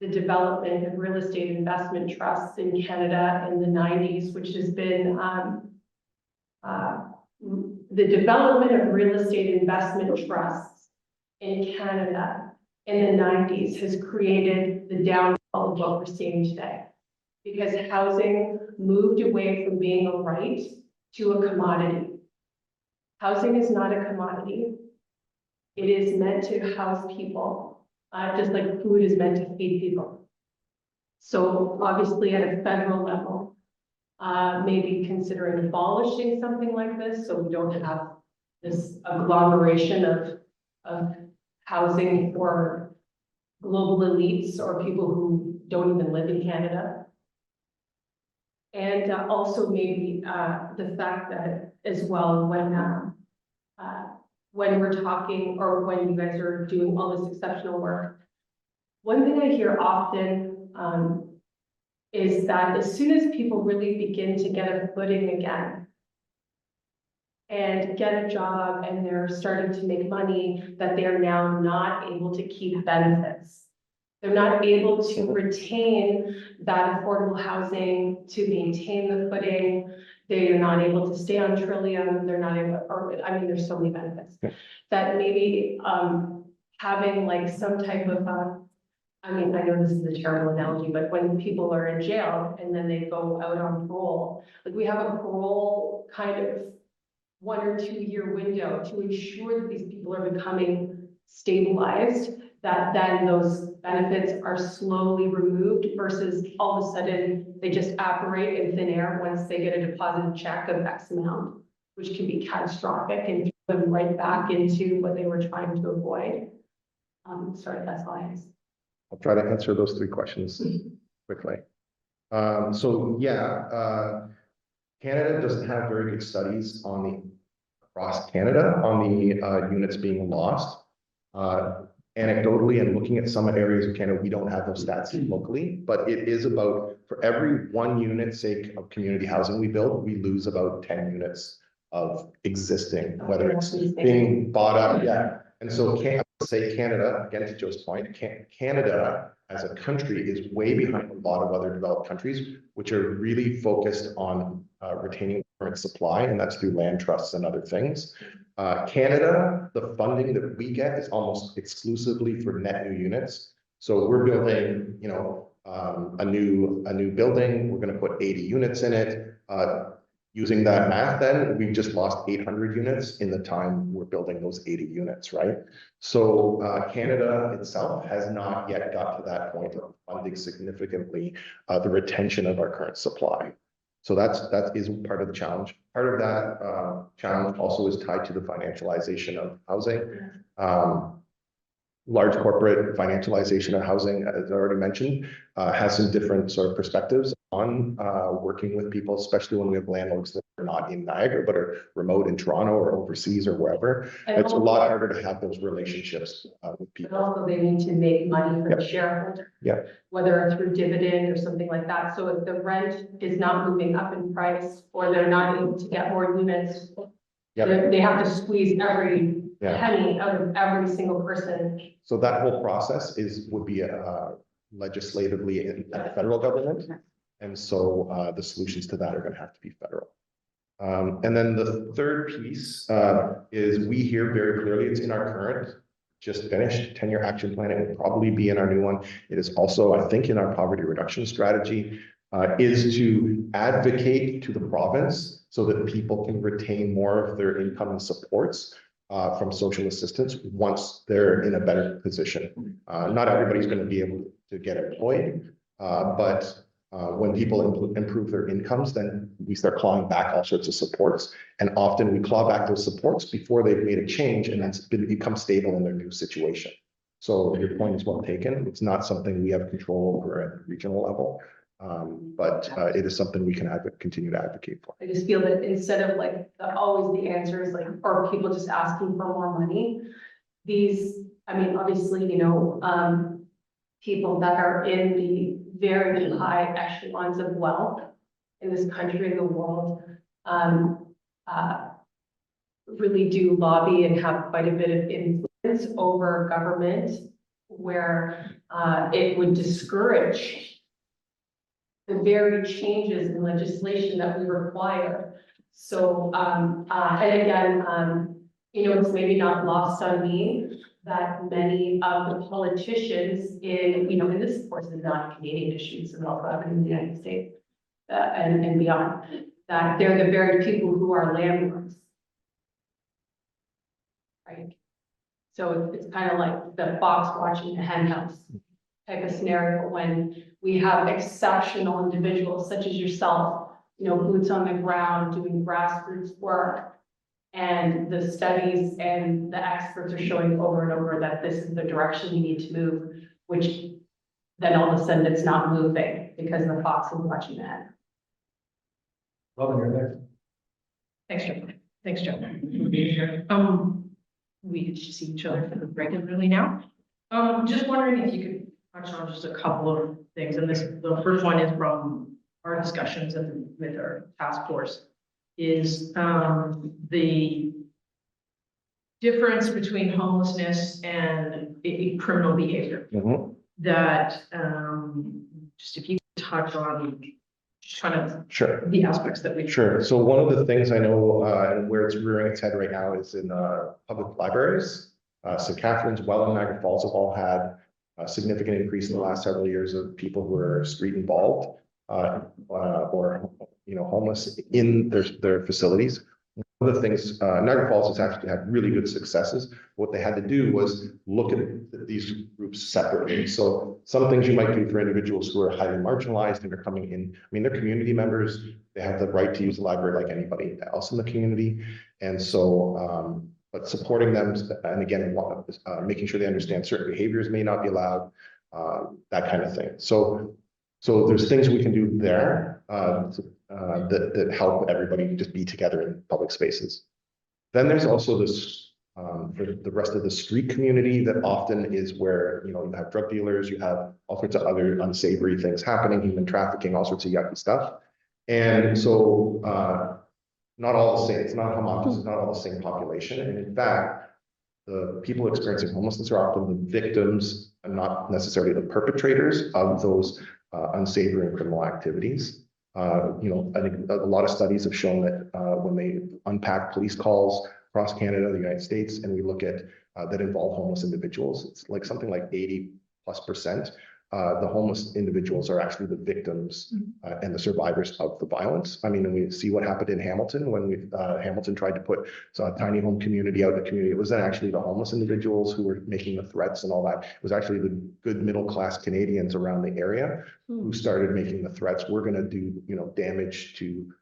the development of real estate investment trusts in Canada in the 90s, which has been the development of real estate investment trusts in Canada in the 90s has created the downfall of what we're seeing today. Because housing moved away from being a right to a commodity. Housing is not a commodity. It is meant to house people, just like food is meant to feed people. So obviously at a federal level, maybe considering abolishing something like this, so we don't have this agglomeration of housing for global elites or people who don't even live in Canada. And also maybe the fact that as well, when we're talking or when you guys are doing all this exceptional work, one thing I hear often is that as soon as people really begin to get a footing again and get a job and they're starting to make money, that they are now not able to keep benefits. They're not able to retain that affordable housing, to maintain the footing. They are not able to stay on Trillium. They're not able, or I mean, there's so many benefits that maybe having like some type of, I mean, I know this is a terrible analogy, but when people are in jail and then they go out on parole, like we have a parole kind of 1 or 2 year window to ensure that these people are becoming stabilized, that then those benefits are slowly removed versus all of a sudden they just operate in thin air once they get a deposited check of X amount, which can be catastrophic and throw them right back into what they were trying to avoid. Sorry, that's all I have. I'll try to answer those 3 questions quickly. Canada doesn't have very good studies on across Canada on the units being lost. Anecdotally, and looking at some areas of Canada, we don't have those stats locally, but it is about, for every 1 unit sake of community housing we build, we lose about 10 units of existing, whether it's being bought up, And so Canada, again, to Joe's point, Canada as a country is way behind a lot of other developed countries, which are really focused on retaining current supply, and that's through land trusts and other things. Canada, the funding that we get is almost exclusively for net new units. So we're building, a new building. We're going to put 80 units in it. Using that math, then we've just lost 800 units in the time we're building those 80 units, right? So Canada itself has not yet got to that point of funding significantly the retention of our current supply. So that is part of the challenge. Part of that challenge also is tied to the financialization of housing. Large corporate financialization of housing, as I already mentioned, has some different sort of perspectives on working with people, especially when we have landlords that are not in Niagara, but are remote in Toronto or overseas or wherever. And it's a lot harder to have those relationships with people. But also they need to make money for the shareholder. Whether through dividend or something like that. So if the rent is not moving up in price, or they're not able to get more units, they have to squeeze every penny out of every single person. So that whole process would be legislatively at the federal government. And so the solutions to that are going to have to be federal. And then the third piece is we hear very clearly, it's in our current, just finished 10-year action plan. It will probably be in our new one. It is also, I think, in our poverty reduction strategy, is to advocate to the province so that people can retain more of their income and supports from social assistance once they're in a better position. Not everybody's going to be able to get employed, but when people improve their incomes, then we start clawing back all sorts of supports. And often we claw back those supports before they've made a change and that's become stable in their new situation. So your point is well taken. It's not something we have control over at the regional level, but it is something we can continue to advocate for. I just feel that instead of like always the answer is like, or people just asking for more money, these, I mean, obviously, people that are in the very high echelons of wealth in this country and the world really do lobby and have quite a bit of influence over government where it would discourage the very changes in legislation that we require. So, and again, it's maybe not lost on me that many of the politicians and this of course is not a Canadian issue, so also happening in the United States and beyond, that they're the very people who are landlords. Right? So it's kind of like the fox watching the hen house type of scenario when we have exceptional individuals such as yourself, boots on the ground, doing grassroots work. And the studies and the experts are showing over and over that this is the direction we need to move, which then all of a sudden it's not moving because the fox is watching that. Robin, you're there. Thanks, Joe. Thanks, Joe. We get to see each other regularly now. Just wondering if you could touch on just a couple of things, and the first one is from our discussions with our task force, is the difference between homelessness and criminal behavior. That just if you could touch on just kind of Sure. the aspects that we. Sure. So one of the things I know, and where it's rearing its head right now is in public libraries. St. Catharines, Welland, Niagara Falls have all had a significant increase in the last several years of people who are street involved or homeless in their facilities. One of the things, Niagara Falls has actually had really good successes. What they had to do was look at these groups separately. So some things you might do for individuals who are highly marginalized and are coming in, they're community members. They have the right to use the library like anybody else in the community. And so, but supporting them, and again, making sure they understand certain behaviors may not be allowed, that kind of thing. So there's things we can do there that help everybody just be together in public spaces. Then there's also this, the rest of the street community that often is where, you have drug dealers, you have all sorts of other unsavory things happening, human trafficking, all sorts of yucky stuff. And so not all the same, it's not homogenous, it's not all the same population. And in fact, the people experiencing homelessness are often the victims and not necessarily the perpetrators of those unsavory and criminal activities. I think a lot of studies have shown that when they unpack police calls across Canada, the United States, and we look at that involve homeless individuals, it's like something like 80+%. The homeless individuals are actually the victims and the survivors of the violence. And we see what happened in Hamilton when Hamilton tried to put a tiny home community out in the community. It wasn't actually the homeless individuals who were making the threats and all that. It was actually the good middle-class Canadians around the area who started making the threats. We're going to do, damage to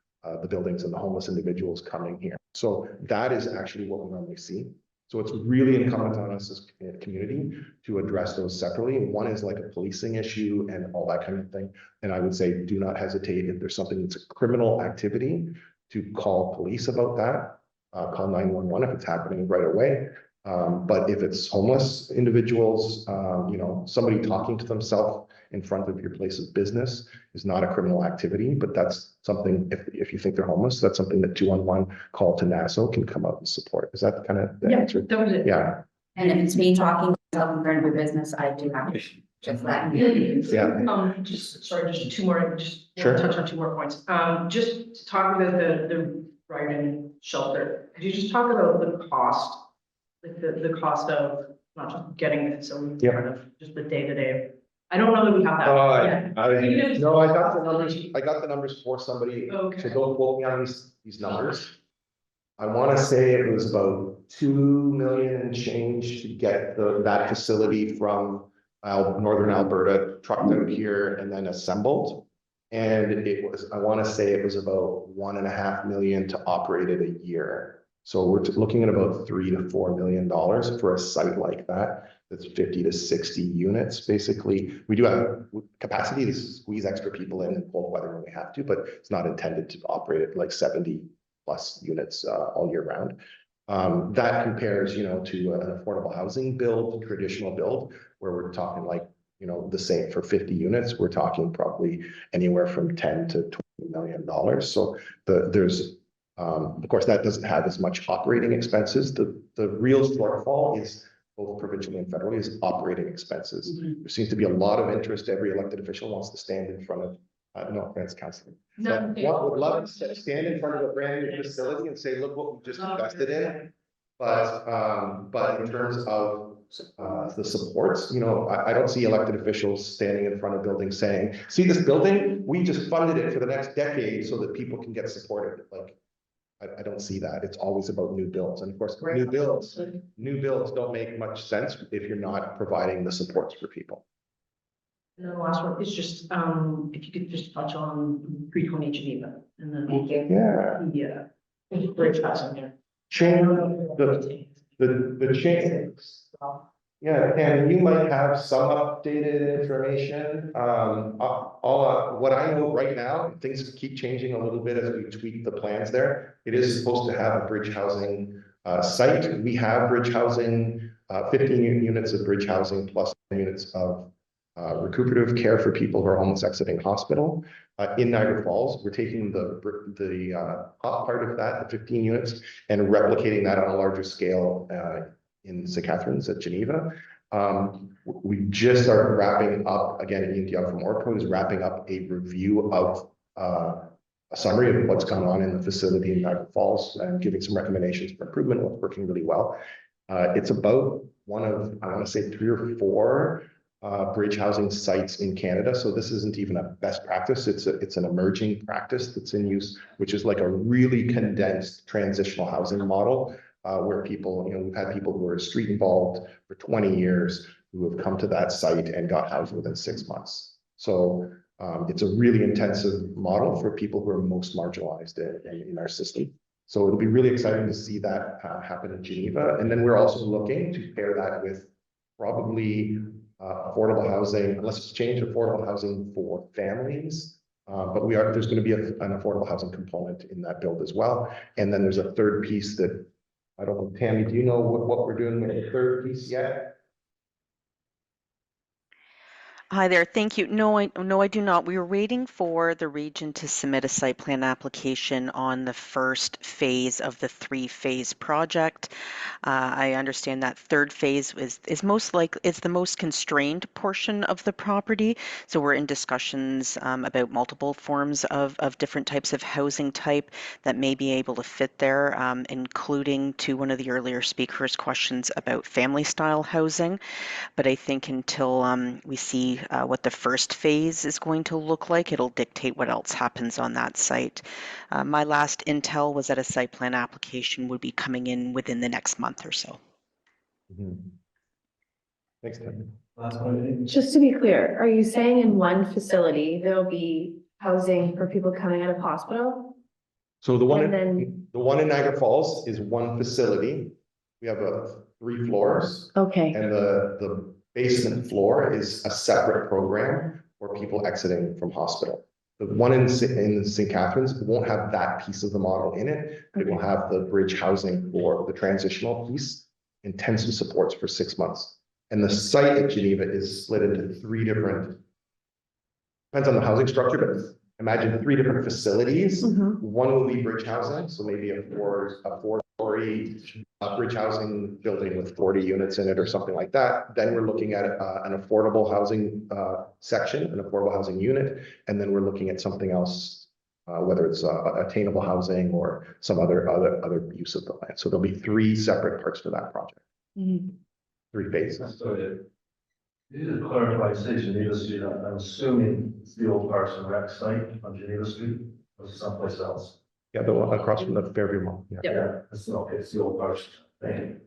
the buildings and the homeless individuals coming here. So that is actually what we normally see. So it's really incumbent on us as a community to address those separately. One is like a policing issue and all that kind of thing. And I would say, do not hesitate if there's something that's a criminal activity to call police about that. Call 911 if it's happening right away. But if it's homeless individuals, somebody talking to themselves in front of your place of business is not a criminal activity, but that's something, if you think they're homeless, that's something that 211 call to NASO can come out and support. Is that kind of the answer? That was it. Yeah. And if it's me talking to myself in front of your business, I do have just that. Yeah. Just two more, Sure. touch on two more points. Just to talk about the Brighton shelter. Could you just talk about the cost, like the cost of not just getting the facility, kind of just the day-to-day. I don't know that we have that. No, I got the numbers. I got the numbers for somebody. Okay. So don't quote me on these numbers. I want to say it was about 2 million and change to get that facility from northern Alberta trucked out here and then assembled. And I want to say it was about 1.5 million to operate it a year. So we're looking at about $3 to $4 million for a site like that. That's 50 to 60 units. Basically, we do have capacity to squeeze extra people in cold weather when we have to, but it's not intended to operate at like 70+ units all year round. That compares, to an affordable housing build, traditional build, where we're talking like, the same for 50 units. We're talking probably anywhere from 10 to $20 million. So there's of course, that doesn't have as much operating expenses. The real shortfall is both provincially and federally, is operating expenses. There seems to be a lot of interest. Every elected official wants to stand in front of, no offense, Councilor. But what would love to stand in front of a brand new facility and say, look what we just invested in. But in terms of the supports, you know, I don't see elected officials standing in front of buildings saying, see this building, we just funded it for the next decade so that people can get supported. Like, I don't see that. It's always about new builds. And of course, new builds don't make much sense if you're not providing the supports for people. And then the last one is just, if you could just touch on 320 Geneva and then the bridge housing there. Change the change. Yeah, and you might have some updated information. What I know right now, things keep changing a little bit as we tweak the plans there. It is supposed to have a bridge housing site. We have bridge housing, 15 units of bridge housing plus units of recuperative care for people who are homeless exiting hospital. In Niagara Falls, we're taking the top part of that, the 15 units, and replicating that on a larger scale in St. Catharines at Geneva. We just started wrapping up, again, Ian Dion from Orco is wrapping up a review of a summary of what's gone on in the facility in Niagara Falls and giving some recommendations for improvement, what's working really well. It's about one of, I want to say 3 or 4 bridge housing sites in Canada. So this isn't even a best practice. It's an emerging practice that's in use, which is like a really condensed transitional housing model where people, you know, we've had people who are street involved for 20 years who have come to that site and got housed within 6 months. So it's a really intensive model for people who are most marginalized in our system. So it'll be really exciting to see that happen in Geneva. And then we're also looking to pair that with probably affordable housing, unless it's changed, affordable housing for families. But there's going to be an affordable housing component in that build as well. And then there's a third piece that, I don't know, Tammy, do you know what we're doing with the third piece yet? Hi there. Thank you. No, I do not. We were waiting for the region to submit a site plan application on the first phase of the 3-phase project. I understand that third phase is most likely, it's the most constrained portion of the property. So we're in discussions about multiple forms of different types of housing type that may be able to fit there, including to one of the earlier speakers' questions about family style housing. But I think until we see what the first phase is going to look like, it'll dictate what else happens on that site. My last intel was that a site plan application would be coming in within the next month or so. Thanks, Tim. Last one. Just to be clear, are you saying in one facility, there'll be housing for people coming out of hospital? So the one And in Niagara Falls is one facility. We have 3 floors. Okay, And the basement floor is a separate program for people exiting from hospital. The one in St. Catharines won't have that piece of the model in it. It will have the bridge housing for the transitional piece, intensive supports for 6 months. And the site at Geneva is split into 3 different, depends on the housing structure, but imagine 3 different facilities. One will be bridge housing, so maybe a 4-story bridge housing building with 40 units in it or something like that. Then we're looking at an affordable housing section, an affordable housing unit, and then we're looking at something else, whether it's attainable housing or some other use of the land. So there'll be 3 separate parts to that project. 3 phases. So you need to clarify, say Geneva Street, I'm assuming it's the old Parks and Rec site on Geneva Street, or someplace else. Yeah, the one across from the Fairview Mall. Yeah. Yeah, it's okay, it's the old Parks. Thank you.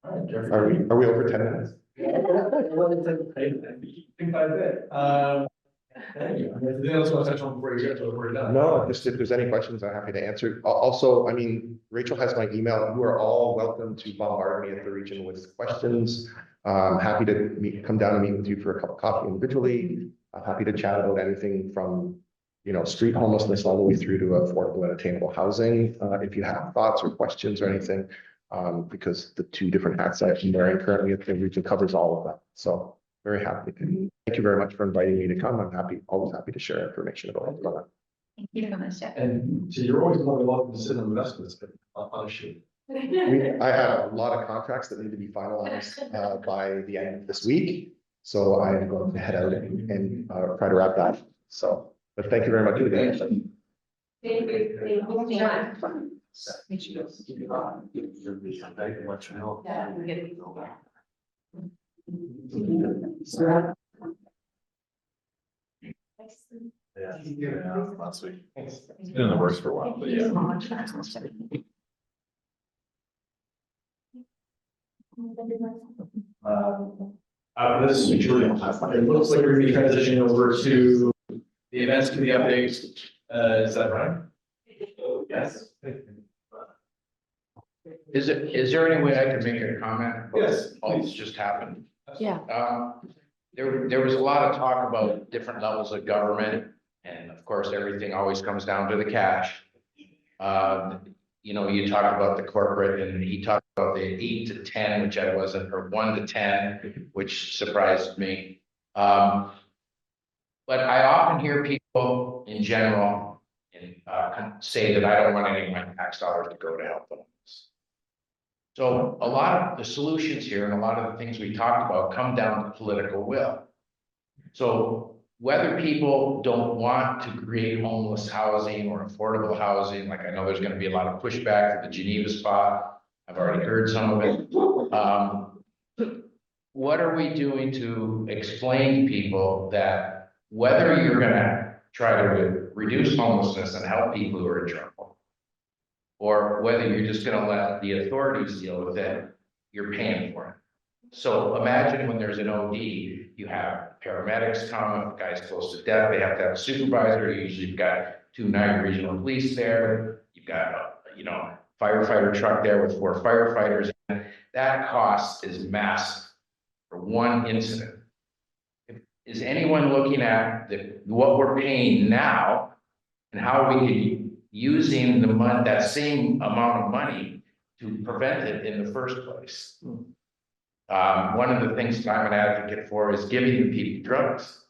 All right, Jeffrey. Are we over 10 minutes? I think I did. Thank you. Anything else you want to touch on before you get to we're done? No, just if there's any questions, I'm happy to answer. Also, I mean, Rachel has my email. You are all welcome to bombard me at the region with questions. Happy to come down and meet with you for a cup of coffee individually. I'm happy to chat about anything from, you know, street homelessness all the way through to affordable and attainable housing. If you have thoughts or questions or anything, because the 2 different hats I'm wearing currently at the region covers all of that. So very happy to. Thank you very much for inviting me to come. I'm always happy to share information about what's going on. Thank you so much, Jeff. And so you're always more than welcome to sit on investments on a shoot. I have a lot of contracts that need to be finalized by the end of this week. So I am going to head out and try to wrap that. So, but thank you very much for the attention. Thank you. Yeah, last week. It's been in the works for a while, but yeah. This is Julie. It looks like we're gonna be transitioning over to the events committee updates. Is that right? Yes. Is there any way I can make a comment? Yes, Oh, it's just happened. Yeah. There was a lot of talk about different levels of government, and of course, everything always comes down to the cash. You know, you talked about the corporate, and he talked about the 8 to 10, which I wasn't, or 1 to 10, which surprised me. But I often hear people in general say that I don't want any of my tax dollars to go to help them. So a lot of the solutions here and a lot of the things we talked about come down to political will. So whether people don't want to create homeless housing or affordable housing, like I know there's going to be a lot of pushback for the Geneva spot. I've already heard some of it. What are we doing to explain to people that whether you're going to try to reduce homelessness and help people who are in trouble, or whether you're just going to let the authorities deal with it, you're paying for it. So imagine when there's an OD, you have paramedics come, if the guy's close to death, they have to have a supervisor. Usually you've got 2 Niagara Regional Police there. You've got a firefighter truck there with 4 firefighters. That cost is massive for one incident. Is anyone looking at what we're paying now and how we could using the money, that same amount of money to prevent it in the first place? One of the things that I'm an advocate for is giving the people drugs,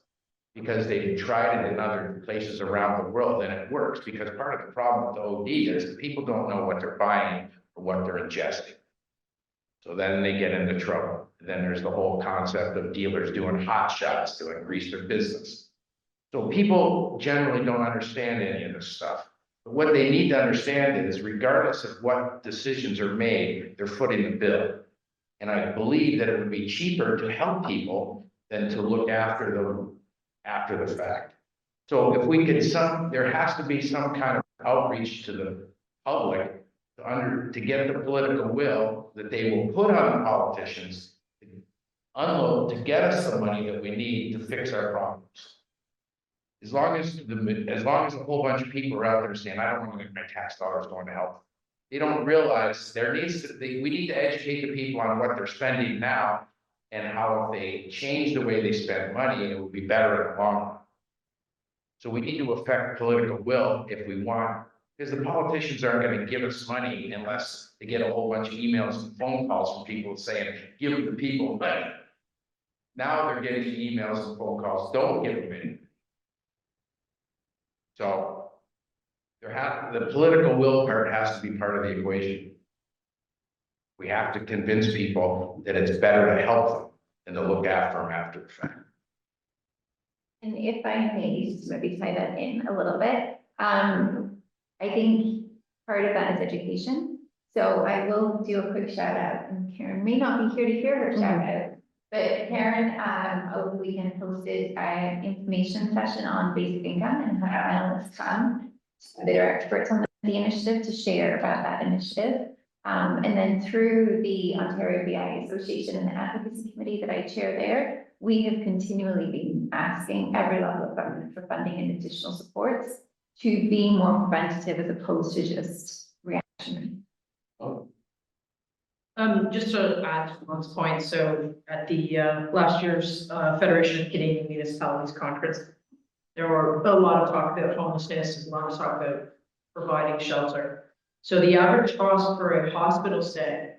because they've tried it in other places around the world and it works, because part of the problem with the OD is people don't know what they're buying or what they're ingesting. So then they get into trouble. Then there's the whole concept of dealers doing hot shots to increase their business. So people generally don't understand any of this stuff. But what they need to understand is, regardless of what decisions are made, they're footing the bill. And I believe that it would be cheaper to help people than to look after them after the fact. So if we could there has to be some kind of outreach to the public to get the political will that they will put on the politicians to unload, to get us the money that we need to fix our problems. As long as a whole bunch of people are out there saying, I don't want to get my tax dollars going to help, they don't realize we need to educate the people on what they're spending now and how if they change the way they spend money, it will be better in the long run. So we need to affect political will if we want, because the politicians aren't going to give us money unless they get a whole bunch of emails and phone calls from people saying, give the people money. Now they're getting emails and phone calls, don't give them any. So the political will part has to be part of the equation. We have to convince people that it's better to help them than to look after them after the fact. And if I may just maybe tie that in a little bit, I think part of that is education. So I will do a quick shout out, and Karen may not be here to hear her shout out, but Karen over the weekend posted an information session on basic income and how analysts come. They're experts on the initiative to share about that initiative. And then through the Ontario BI Association and the Advocacy Committee that I chair there, we have continually been asking every level of government for funding and additional supports to be more preventative as opposed to just reactionary. Just to add to Ron's point, so at the last year's Federation of Canadian Municipalities Conference, there were a lot of talk about homelessness, a lot of talk about providing shelter. So the average cost for a hospital stay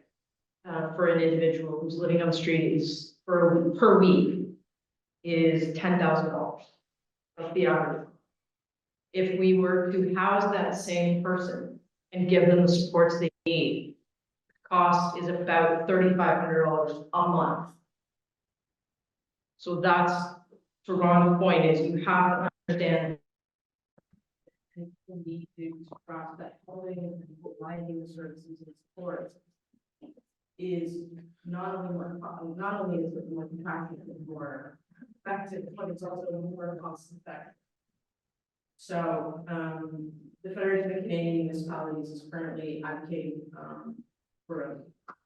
for an individual who's living on the street is per week is $10,000. That's the average. If we were to house that same person and give them the supports they need, cost is about $3,500 a month. So that's, to Ron's point, is you have to understand you need to grasp that holding and providing the services and support is not only is it more compacted and more effective, but it's also more cost effective. So, the Federation of Canadian Municipalities is currently advocating, for a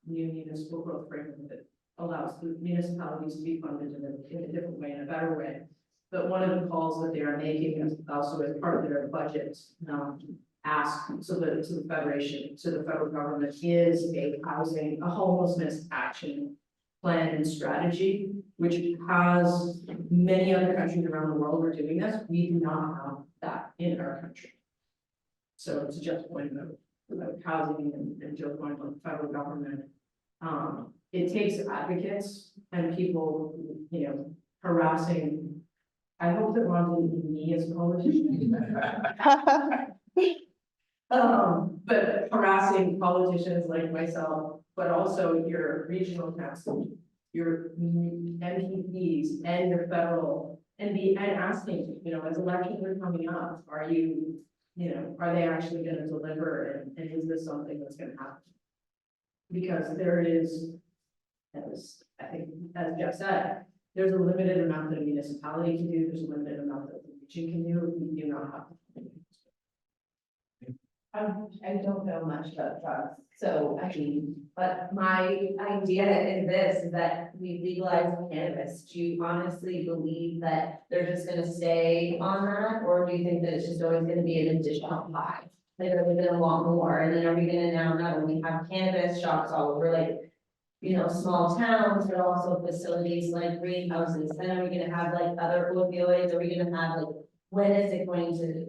new municipal growth framework that allows the municipalities to be funded in a different way, in a better way. But one of the calls that they are making is also as part of their budget, ask to the Federation, to the federal government, is a homelessness action plan and strategy, which has many other countries around the world are doing this. We do not have that in our country. So to just point out about housing and Joe point on the federal government, it takes advocates and people, you know, harassing. I hope that Ron didn't mean me as a politician. But harassing politicians like myself, but also your regional council, your MPPs and your federal, and asking, you know, as elections are coming up, are you know, are they actually gonna deliver, and is this something that's gonna happen? Because there is, as I think, as Jeff said, there's a limited amount that a municipality can do, there's a limited amount that the region can do, we do not have. I don't know much about drugs, so I mean, but my idea is this, is that we legalize cannabis. Do you honestly believe that they're just gonna stay on that, or do you think that it's just always gonna be an additional pie? Like, are we gonna want more, and then are we gonna now not only have cannabis shops all over, like, you know, small towns, but also facilities like greenhouses, then are we gonna have like other opioids, are we gonna have like, when is it going to?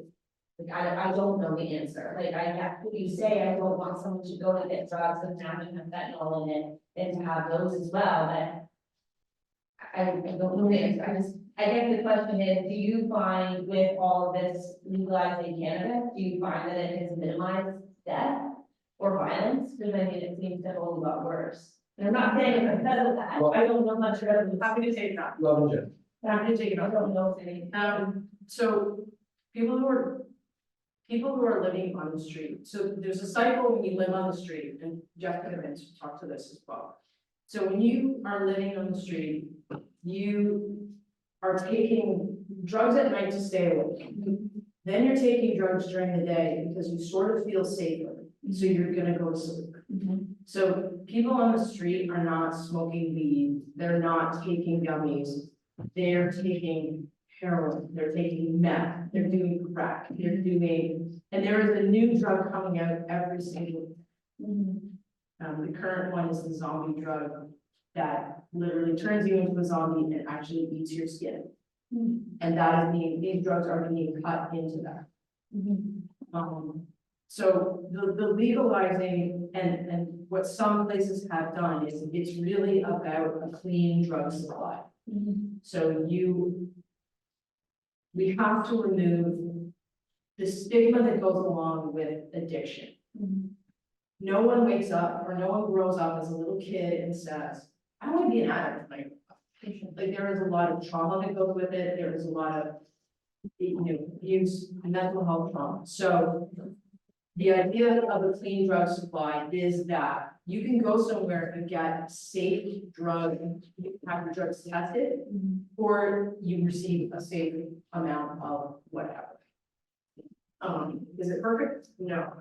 Like, I don't know the answer, like, I get what you say, I don't want someone to go and get drugs and now and have fentanyl in it, and to have those as well, but. I don't know the answer, I guess the question is, do you find with all of this legalizing cannabis, do you find that it has minimized death or violence? Because I mean, it seems to have only got worse. And I'm not saying it's because of that, I don't know much about it. Happy to take that. Love you, Jen. Happy to take it. I don't know if any. So people who are living on the street, so there's a cycle when you live on the street, and Jeff could have been to talk to this as well. So when you are living on the street, you are taking drugs at night to stay awake. Then you're taking drugs during the day because you sort of feel safer, so you're gonna go to sleep. So people on the street are not smoking weed, they're not taking gummies, they're taking heroin, they're taking meth, they're doing crack, they're doing, and there is a new drug coming out every single day. The current one is the zombie drug that literally turns you into a zombie and actually eats your skin. And that is these drugs are being cut into that. So the legalizing and what some places have done is it's really about a clean drug supply. So we have to remove the stigma that goes along with addiction. No one wakes up or no one grows up as a little kid and says, I want to be an addict. Like there is a lot of trauma that goes with it. There is a lot of, you know, abuse, mental health trauma. So the idea of a clean drug supply is that you can go somewhere and get safe drug, have your drugs tested, or you receive a safe amount of whatever. Is it perfect? No.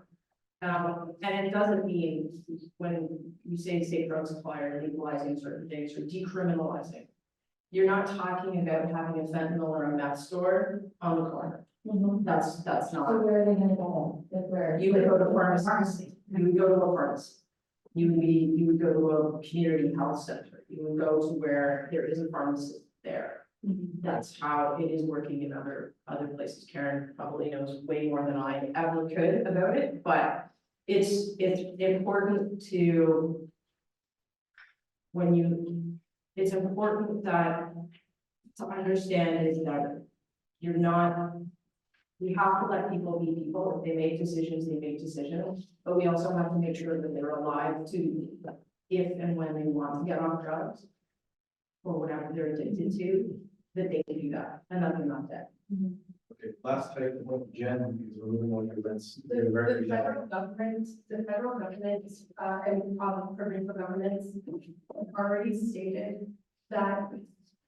And it doesn't mean when you say safe drug supply or legalizing certain things or decriminalizing, you're not talking about having a fentanyl or a meth store on the corner. That's not. So where are they gonna go? Like where? You would go to pharmacy, you would go to a pharmacy. You would go to a community health center, you would go to where there is a pharmacist there. That's how it is working in other places. Karen probably knows way more than I ever could about it, but it's important to it's important that to understand is that you're not We have to let people be people. If they make decisions, they make decisions. But we also have to make sure that they're alive to if and when they want to get on drugs or whatever they're addicted to, that they can do that and that they're not dead. Okay, last type of one, Jen, because we're moving on to events. The federal government, and provincial governments have already stated that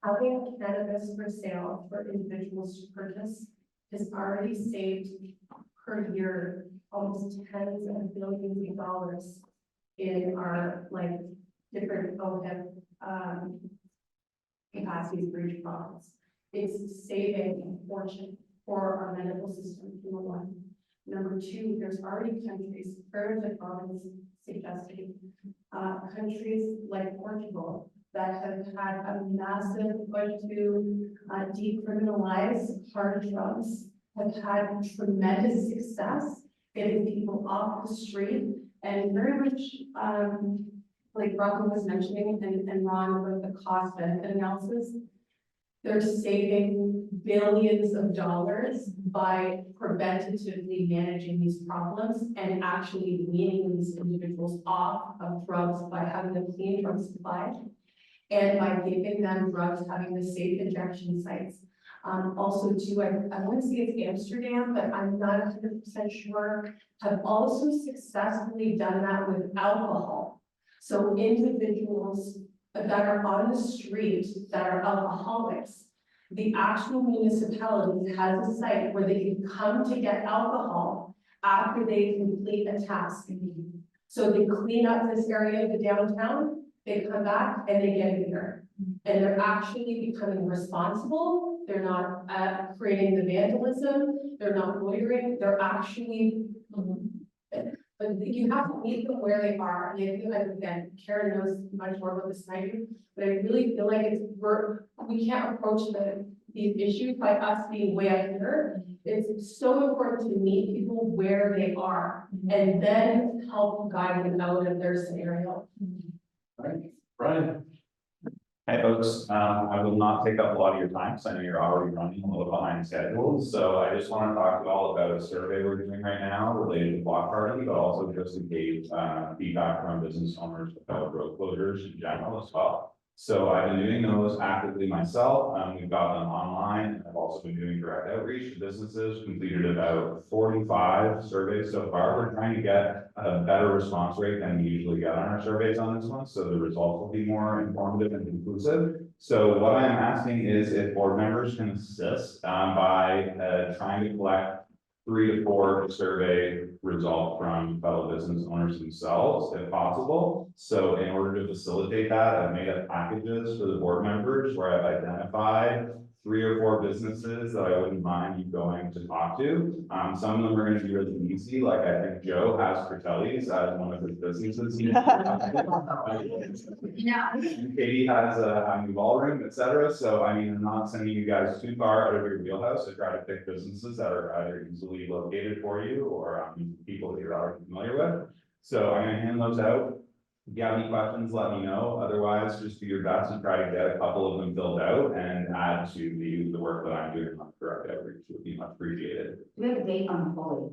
having cannabis for sale for individuals to purchase has already saved per year almost tens of billions of dollars in our like different OHIP capacities for each province. It's saving a fortune for our medical system, number one. Number two, there's already countries, further the province suggesting, countries like Portugal that have had a massive push to decriminalize hard drugs, have had tremendous success getting people off the street, and very much like Rocco was mentioning and Ron with the cost benefit analysis, they're saving billions of dollars by preventatively managing these problems and actually weaning these individuals off of drugs by having a clean drug supply and by giving them drugs, having the safe injection sites. Also too, I want to say it's Amsterdam, but I'm not 100% sure, have also successfully done that with alcohol. So individuals that are on the street that are alcoholics, the actual municipality has a site where they can come to get alcohol after they complete a task. So they clean up this area of the downtown, they come back and they get a beer. And they're actually becoming responsible. They're not creating the vandalism. They're not loitering. They're actually, but you have to meet them where they are. And I feel like, again, Karen knows much more about this than I do, but I really feel like we can't approach these issues by us being way up here. It's so important to meet people where they are and then help guide them out of their scenario. All right, Brian. Hi folks, I will not take up a lot of your time, because I know you're already running a little behind schedule. So I just want to talk to you all about a survey we're doing right now related to block party, but also just to gauge feedback from business owners about road closures in general as well. So I've been doing those actively myself. We've got them online. I've also been doing direct outreach to businesses, completed about 45 surveys so far. We're trying to get a better response rate than we usually get on our surveys on this one, so the results will be more informative and conclusive. So what I'm asking is if board members can assist by trying to collect 3 to 4 survey results from fellow business owners themselves, if possible. So in order to facilitate that, I've made up packages for the board members where I've identified 3 or 4 businesses that I wouldn't mind you going to talk to. Some of them are going to be really easy, like I think Joe has Fratelli's as one of his businesses. Katie has a new ballroom, etc. So I mean, I'm not sending you guys too far out of your wheelhouse to try to pick businesses that are either easily located for you or people that you're already familiar with. So I'm going to hand those out. If you have any questions, let me know. Otherwise, just do your best and try to get a couple of them filled out and add to the work that I'm doing on direct outreach would be much appreciated. We have a date on Foley.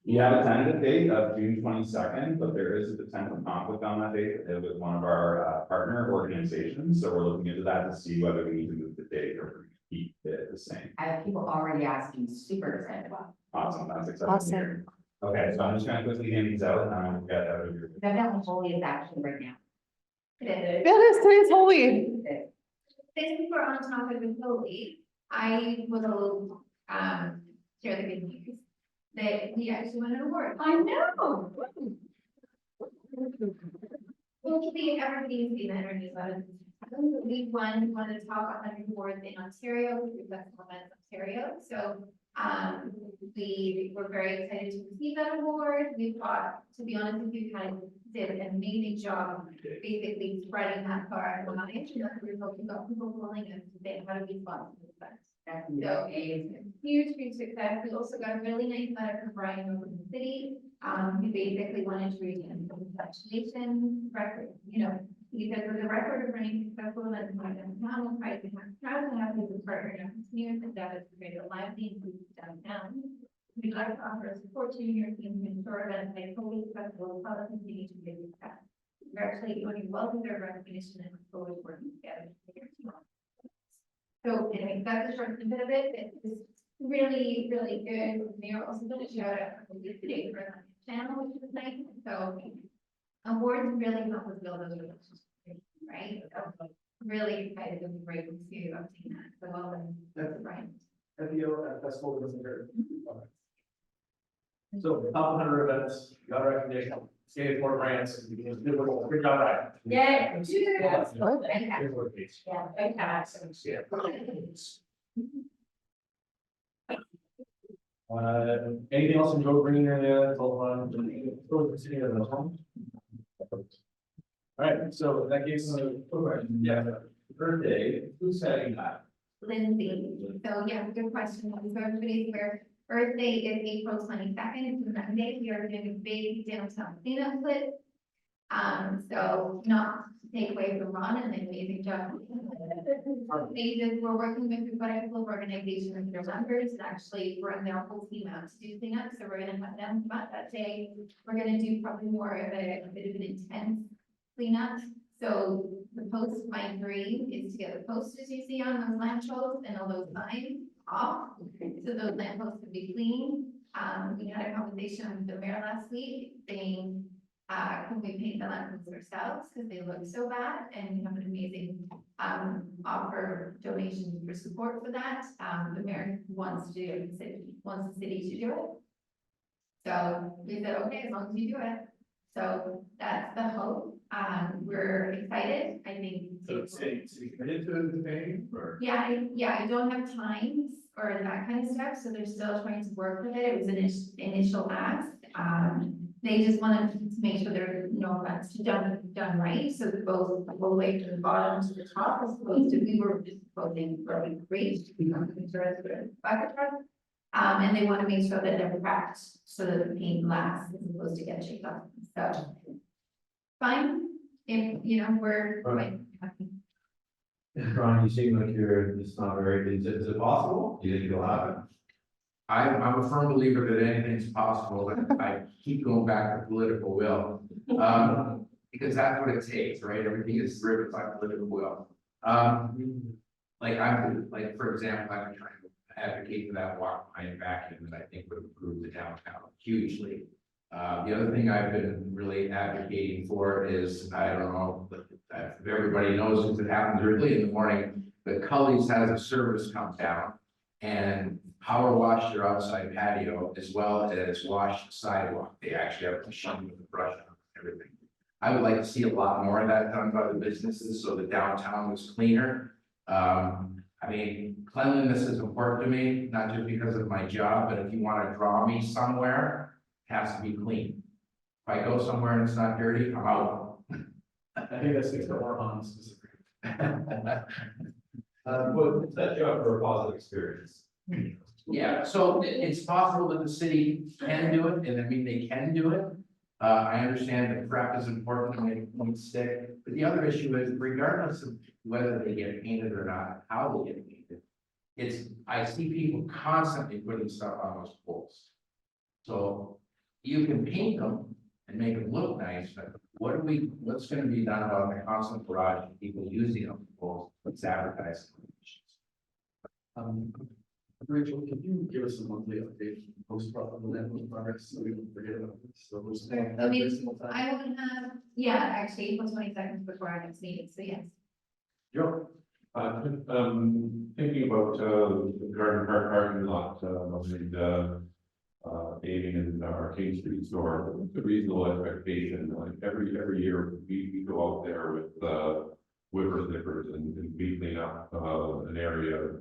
We have a tentative date of June 22nd, but there is a potential conflict on that date with one of our partner organizations. So we're looking into that to see whether we need to move the date or keep it the same. I have people already asking, super excited about. Awesome, that's exciting to hear. Okay, so I'm just gonna quickly hand these out and then I'll get out of your. That Foley is actually right now. Today's holy. Thank you for on topic with Chloe. I will share the good news that we actually won an award. I know. Hopefully everybody's seen that or newsletter. We won one of the top 100 awards in Ontario, through Festival Events Ontario. So we were very excited to receive that award. We thought, to be honest with you, did an amazing job basically spreading that far and wide. And as a result, we got people calling us to say, how do we sponsor this event? So huge success. We also got a really nice letter from Brian over the city, who basically wanted to read some congratulations record, because of the record of running successful events in downtown, I think I'm proud to have this partner and continuous endeavors to create a lively and inclusive downtown. We'd like to offer support to your team to ensure events like COVID festival will help continue to be a success. Congratulate you on your well-deserved recognition and look forward to working together. So anyway, that's a short snippet of it. It's really, really good. Mayor also did a shout out for the today for the channel, which was nice. So awards really help us build those relationships, right? So really excited to be great to obtain that. So well done. That's right. FBO festival was very. So top 100 events, you got a recognition, skated 4 grants, good job, right? Yeah. Yeah. Anything else in Joe Green area? All right, so in that case, birthday, who's setting that? Lindsay. So yeah, good question. So everybody's aware, Earth Day is April 22nd. It's a Monday. We are doing a big downtown cleanup split. So not to take away from Ron and the amazing job. We're working with quite a couple of organizations that are members that actually run their whole team out to do cleanup. So we're gonna have them come out that day. We're gonna do probably more of a bit of an intense cleanup. So the post, my dream is to get the posters you see on those lampposts and all those signs off. So those lampposts can be clean. We had a conversation with the mayor last week saying, can we paint the lampposts ourselves because they look so bad, and we have an amazing offer donations for support for that. The mayor wants to do it, the city wants the city to do it. So we said, okay, as long as you do it. So that's the hope. We're excited. I think. So city committed to the painting or? Yeah, I don't have times or that kind of stuff, so they're still trying to work with it. It was an initial ask. They just wanted to make sure there are no events done right, so it goes all the way from the bottom to the top, as opposed to, we were just voting for a great, to become interested in bucket truck. And they want to make sure that they're cracked so that the paint lasts as opposed to get chipped off. So fine, if we're quite happy. Ron, you seem like you're just not very, is it possible? Do you think it'll happen? I'm a firm believer that anything's possible, but I keep going back to political will. Because that's what it takes, right? Everything is driven by political will. Like for example, I'm trying to advocate for that walk behind vacuum that I think would improve the downtown hugely. The other thing I've been really advocating for is, I don't know if everybody knows, because it happens early in the morning, but Cully's has a service come down and power wash their outside patio as well as wash the sidewalk. They actually have a machine with a brush and everything. I would like to see a lot more of that done by the businesses so the downtown was cleaner. I mean, cleanliness is important to me, not just because of my job, but if you want to draw me somewhere, it has to be clean. If I go somewhere and it's not dirty, I'm out. I think that's things that we're on specifically. But set you up for a positive experience. Yeah, so it's possible that the city can do it, and I mean, they can do it. I understand that prep is important and they won't stick, but the other issue is regardless of whether they get painted or not, how they get painted. I see people constantly putting stuff on those poles. So you can paint them and make them look nice, but what's gonna be done about the constant barrage of people using them poles, what's advertising? Rachel, can you give us a monthly update post-problem progress so we don't forget about this? So we're still I mean, I will have, actually, April 22nd before our next meeting, so yes. Joe, thinking about the Garden Park parking lot, paving in our King Street store, what's a reasonable expectation? Like every year we go out there with whipper zippers and we clean up an area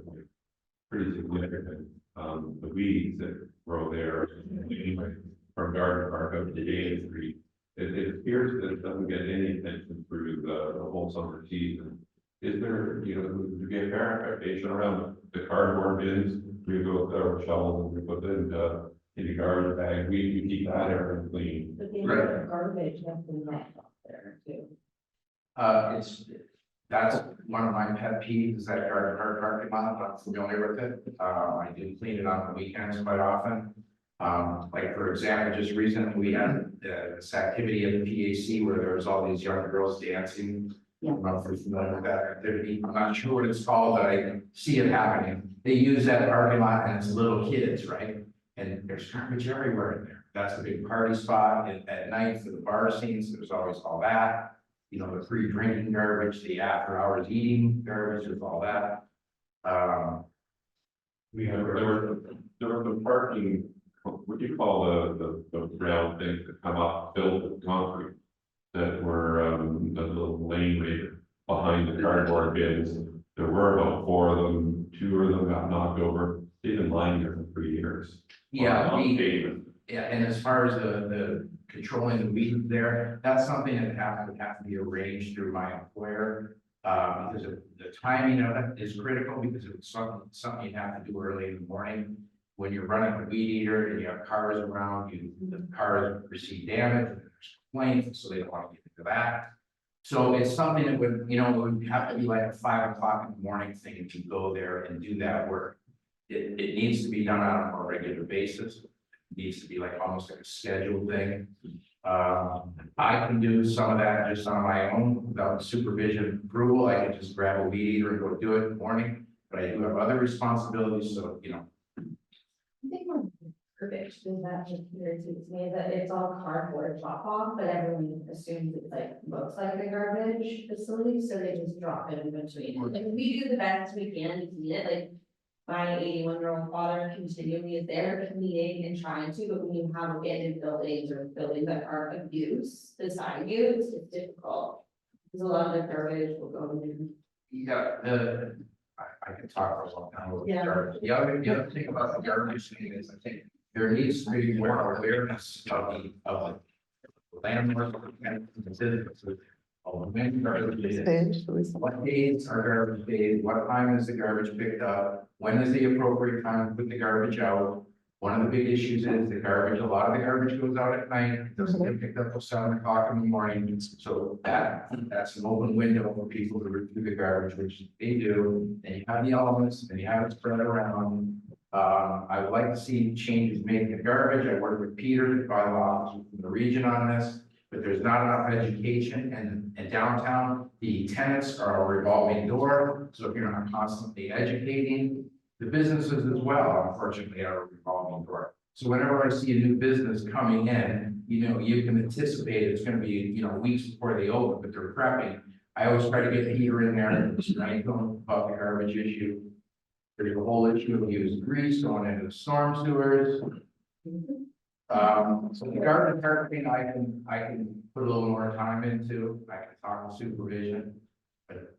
pretty significant. The weeds that grow there, anyway, from Garden Park up to Dane Street, it appears that it doesn't get any attention through the whole summer season. Is there, would there be a fair expectation around the cardboard bins? We go with our shovels and we put in the garbage bag, we keep that area clean. But they have garbage, that's in that up there too. That's one of my pet peeves, is that garden parking lot, I'm familiar with it. I do clean it on the weekends quite often. Like, for example, just recently, we had this activity at the PAC where there was all these young girls dancing. I don't know if you're familiar with that activity. I'm not sure what it's called, but I see it happening. They use that parking lot and it's little kids, right? And there's garbage everywhere in there. That's a big party spot at night for the bar scenes. There's always all that. You know, the free drinking garbage, the after hours eating garbage, there's all that. We have, there were the parking, what do you call the round things that come up filled with concrete? That were, a little laneway behind the cardboard bins. There were about 4 of them, 2 of them got knocked over. They've been lying there for 3 years. Yeah, On pavement. yeah, and as far as the controlling the weeds there, that's something that would have to be arranged through my employer. Because of the timing of it is critical, because it's something you have to do early in the morning. When you're running a weed eater and you have cars around, the cars receive damage, and there's complaints, so they don't want to get into that. So it's something that would, it would have to be like a 5 o'clock in the morning thing if you go there and do that work. It needs to be done on a more regular basis. It needs to be like almost like a scheduled thing. I can do some of that just on my own without supervision approval. I can just grab a weed eater and go do it in the morning, but I do have other responsibilities, so, I think one garbage is that just irritates me, that it's all cardboard drop off, but everyone assumes it's like, looks like a garbage facility, so they just drop it in between. Like, we do the best we can to clean it, like, my 81-year-old father continually is there cleaning and trying to, but when you have abandoned buildings or buildings that aren't of use beside you, it's difficult. Because a lot of the garbage will go in. Yeah, I can talk for a long time about Yeah. garbage. The other thing about the garbage thing is, I think there needs to be more awareness of the landlords and the citizens. When garbage is, what days are garbage days, what time is the garbage picked up, when is the appropriate time to put the garbage out? One of the big issues is the garbage, a lot of the garbage goes out at night, it doesn't get picked up till 7 o'clock in the morning. So that's an open window for people to review the garbage, which they do. And you have the elements, and you have it spread around. I would like to see changes made in the garbage. I work with Peter, the bylaw officer from the region on this, but there's not enough education, and downtown, the tenants are a revolving door. So if you're not constantly educating, the businesses as well, unfortunately, are a revolving door. So whenever I see a new business coming in, you can anticipate it's gonna be, weeks before they open, but they're prepping. I always try to get Peter in there, and about the garbage issue. There's a whole issue of used grease going into the storm sewers. So the garbage parking, I can put a little more time into. I can talk with supervision, but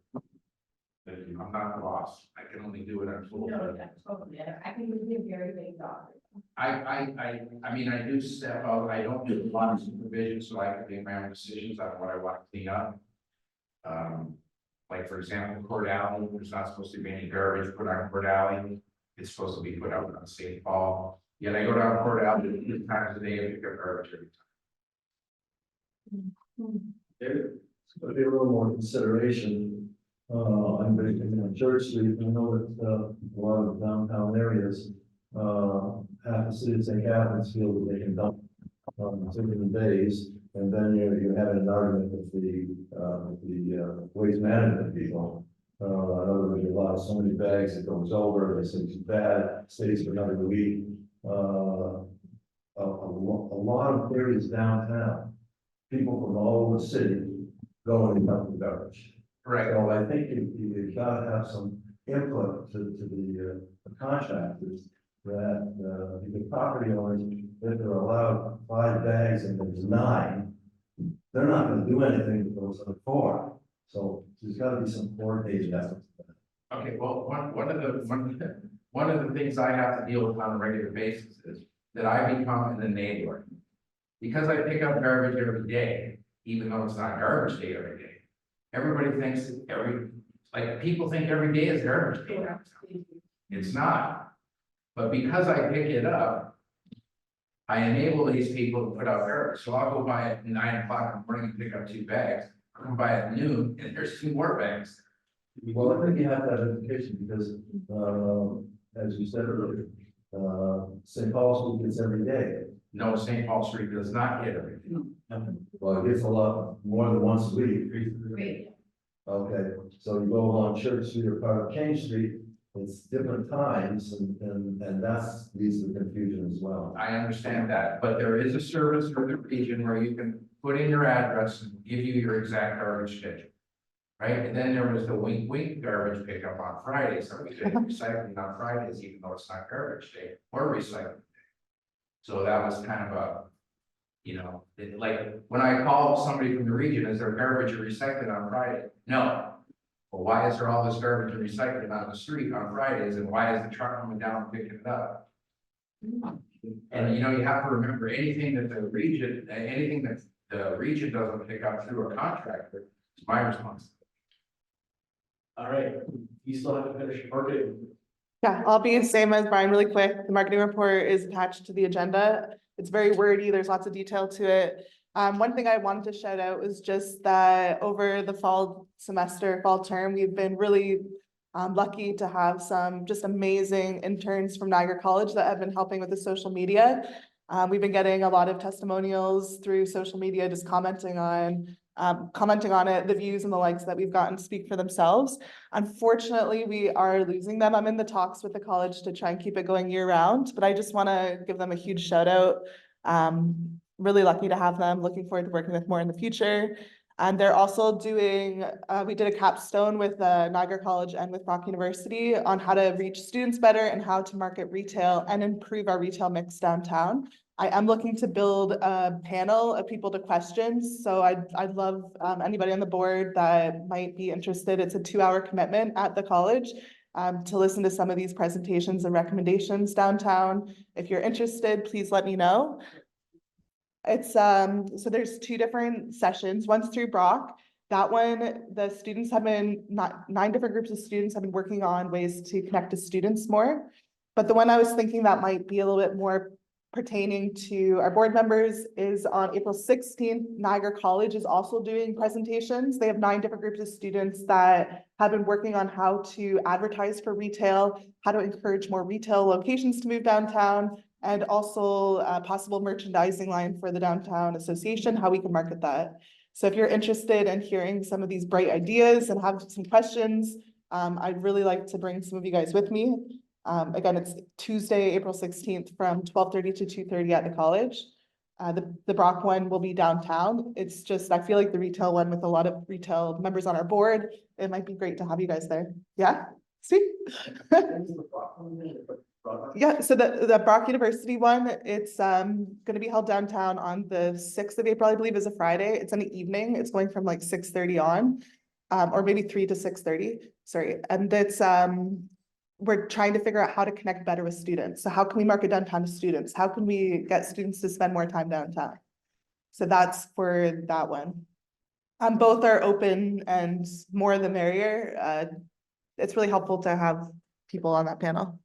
I'm not the boss. I can only do it on full. No, that's totally, I think it would be a very big dog. I mean, I do step out. I don't do a lot of supervision, so I can make my own decisions on what I want to clean up. Like, for example, Court Alley, there's not supposed to be any garbage put on Court Alley. It's supposed to be put out on St. Paul. Yet I go down Court Alley 3 times a day and pick up garbage every time. It's gonna be a little more consideration. I'm based in Church Street. I know that, a lot of downtown areas, half the city of St. Catharines feel that they can dump, certain days. And then you're having an argument with the waste management people. In other words, you allow so many bags, it goes over, they say it's bad, stays for another week. A lot of areas downtown, people from all over the city go and dump the garbage. Right. So I think you've got to have some input to the contractors that, the property owners, if they're allowed 5 bags and there's 9, they're not gonna do anything with those other 4. So there's gotta be some coordinated effort. Okay, well, one of the things I have to deal with on a regular basis is that I become an enabler. Because I pick up garbage every day, even though it's not garbage day every day. Everybody thinks people think every day is garbage day. It's not. But because I pick it up, I enable these people to put out garbage. So I'll go by at 9 o'clock in the morning and pick up 2 bags. come by at noon and there's 2 more banks. Well, I think you have to have education because, as you said earlier, St. Paul School gets every day. No, St. Paul Street does not get everything. Well, it gets a lot more than once a week. Great. Okay, so you go along Church Street or part of King Street, it's different times and that's leads to confusion as well. I understand that, but there is a service for the region where you can put in your address and give you your exact garbage schedule. Right, and then there was the wink garbage pickup on Fridays, so we did recycling on Fridays, even though it's not garbage day or recycling day. So that was kind of a, you know, like, when I call somebody from the region, is there garbage or recycling on Friday? No. Well, why is there all this garbage and recycling on the street on Fridays, and why is the truck coming down and picking it up? And you know, you have to remember, anything that the region doesn't pick up through a contractor, it's my responsibility. All right, you still have to finish marketing. Yeah, I'll be the same as Brian really quick. The marketing report is attached to the agenda. It's very wordy. There's lots of detail to it. One thing I wanted to shout out was just that over the fall term, we've been really lucky to have some just amazing interns from Niagara College that have been helping with the social media. We've been getting a lot of testimonials through social media, just commenting on it, the views and the likes that we've gotten speak for themselves. Unfortunately, we are losing them. I'm in the talks with the college to try and keep it going year round, but I just want to give them a huge shout out. Really lucky to have them, looking forward to working with more in the future. And they're also doing, we did a capstone with Niagara College and with Brock University on how to reach students better and how to market retail and improve our retail mix downtown. I am looking to build a panel of people to questions. So I'd love anybody on the board that might be interested. It's a 2-hour commitment at the college to listen to some of these presentations and recommendations downtown. If you're interested, please let me know. It's so there's 2 different sessions. One's through Brock. That one, the students have been 9 different groups of students have been working on ways to connect to students more. But the one I was thinking that might be a little bit more pertaining to our board members is on April 16th, Niagara College is also doing presentations. They have 9 different groups of students that have been working on how to advertise for retail, how to encourage more retail locations to move downtown, and also a possible merchandising line for the downtown association, how we can market that. So if you're interested in hearing some of these bright ideas and have some questions, I'd really like to bring some of you guys with me. Again, it's Tuesday, April 16th from 12:30 to 2:30 at the college. The Brock one will be downtown. It's just, I feel like the retail one with a lot of retail members on our board, it might be great to have you guys there. Yeah, see? Yeah, so the Brock University one, it's gonna be held downtown on the 6th of April, I believe is a Friday. It's in the evening. It's going from like 6:30 on, or maybe 3 to 6:30, sorry. And it's, we're trying to figure out how to connect better with students. So how can we market downtown to students? How can we get students to spend more time downtown? So that's for that one. Both are open and more the merrier. It's really helpful to have people on that panel.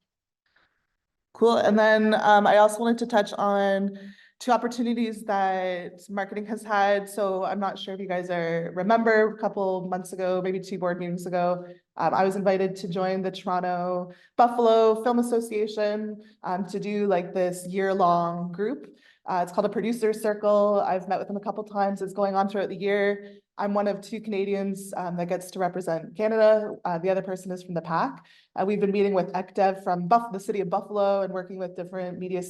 Cool. And then I also wanted to touch on 2 opportunities that marketing has had. So I'm not sure if you guys remember a couple months ago, maybe 2 board meetings ago, I was invited to join the Toronto Buffalo Film Association to do like this year-long group. It's called a producer circle. I've met with them a couple times. It's going on throughout the year. I'm one of 2 Canadians that gets to represent Canada. The other person is from the PAC. We've been meeting with ECDEV from the city of Buffalo and working with different media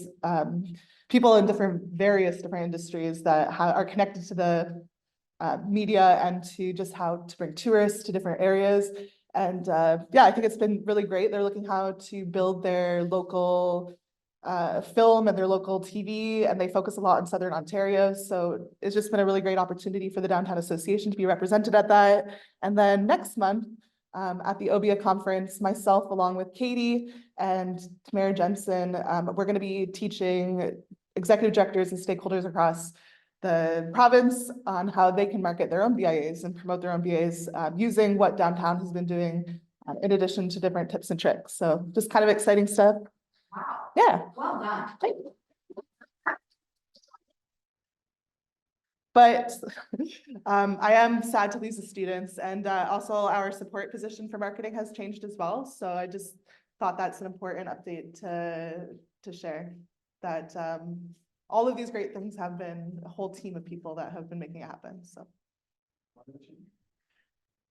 people in various different industries that are connected to the media and to just how to bring tourists to different areas. And yeah, I think it's been really great. They're looking how to build their local film and their local TV, and they focus a lot on Southern Ontario. So it's just been a really great opportunity for the Downtown Association to be represented at that. And then next month at the OBIA conference, myself along with Katie and Tamara Jensen, we're going to be teaching executive directors and stakeholders across the province on how they can market their own BIAs and promote their own BIAs using what downtown has been doing in addition to different tips and tricks. So just kind of exciting stuff. Wow. Yeah. Well done. Thank you. But I am sad to lose the students, and also our support position for marketing has changed as well. So I just thought that's an important update to share, that all of these great things have been a whole team of people that have been making it happen, so.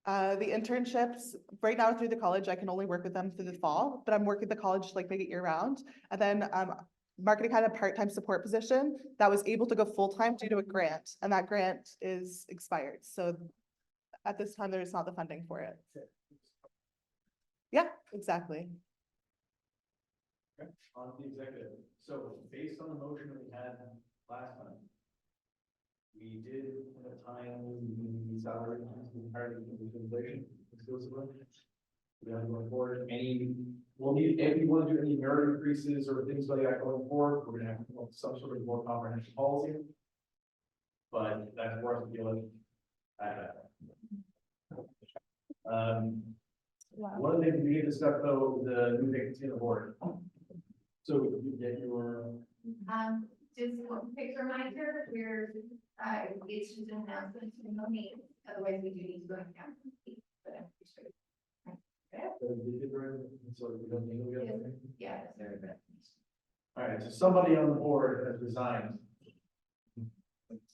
The internships, right now through the college, I can only work with them through the fall, but I'm working at the college like make it year round. And then marketing had a part-time support position that was able to go full-time due to a grant, and that grant is expired. So at this time, there is not the funding for it. Yeah, exactly. Okay, on the executive, so based on the motion that we had last time, we did at a time the salary entirely inflation exclusively. We have going forward we'll need, if we want to do any merit increases or things like that going forward, we're gonna have to come up with some sort of more comprehensive policy. But that's for us to deal with at that. One of the things we need to discuss though, the new vacancy on the board. So you get your. Just one quick reminder, it's just an announcement to no meeting, otherwise we do need to go down. But I'm pretty sure. Yeah, that's very good. All right, so somebody on the board has resigned.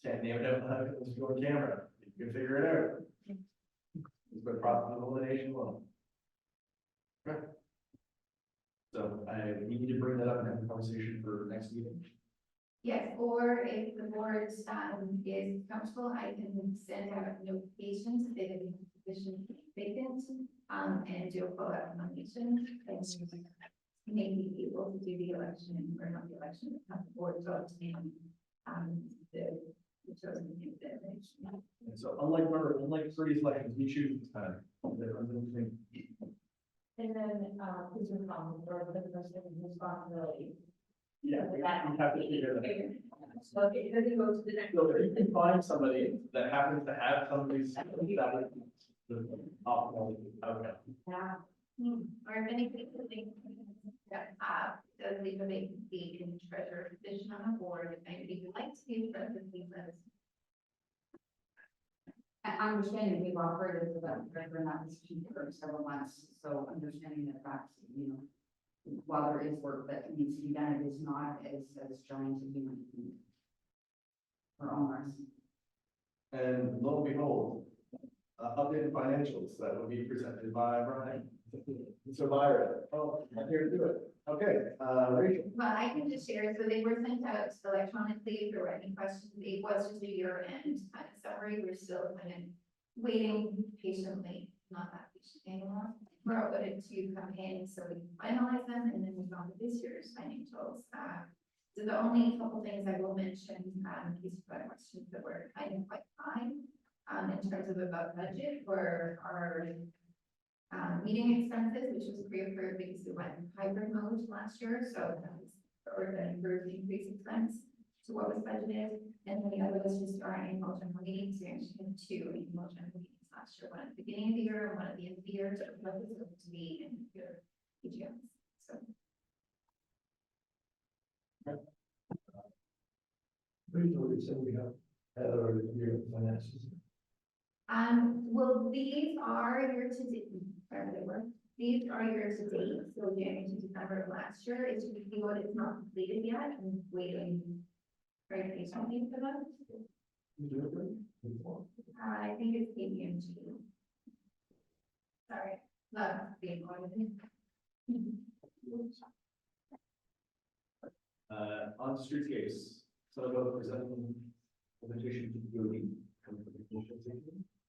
Can't name it out, let's go on camera, you can figure it out. It's by process of elimination alone. Okay. So we need to bring that up and have a conversation for next meeting. Yes, or if the board is comfortable, I can send out notifications that if the position is vacant, and do a follow-up nomination. Maybe be able to do the election or not the election, have the board vote and the chosen candidate. And so unlike previous elections, we choose this time. And then, who's responsible for the person's responsibility? Yeah, we have to figure that out. Okay, then you go to the next. So if you can find somebody that happens to have some of these, that would be the optimal outcome. Yeah. Or if anything, that does leave a vacancy in treasurer position on the board, if anybody would like to be president, please let us. Understanding we've operated with that director in that position for several months, so understanding that that's, while there is work that needs to be done, it is not as trying to do for owners. And lo and behold, updated financials that will be presented by Brian. So Byron, I'm here to do it. Okay, Rachel. Well, I can just share, so they were sent out electronically, if there were any questions, it was just a year-end kind of summary, we're still kind of waiting patiently, not that patient anymore, for our audit to come in, so we can finalize them, and then move on to this year's financials. So the only couple things I will mention, in case you've got questions that were kind of quite high, in terms of above budget, were our meeting expenses, which was pre-approved because we went in hybrid mode last year, so that was or an improved increase expense to what was budgeted. And then the other was just our annual general meetings. We actually had two annual general meetings last year, one at the beginning of the year and one at the end of the year, so it was supposed to be in your EGMs. So. Briefly, so we have other year finances. Well, these are year to date. These are year to date, so January to December of last year. It's the audit is not completed yet. I'm waiting for something for them. I think it's KPMG. Sorry, not being audited. On streetscapes, so about presenting the petition to the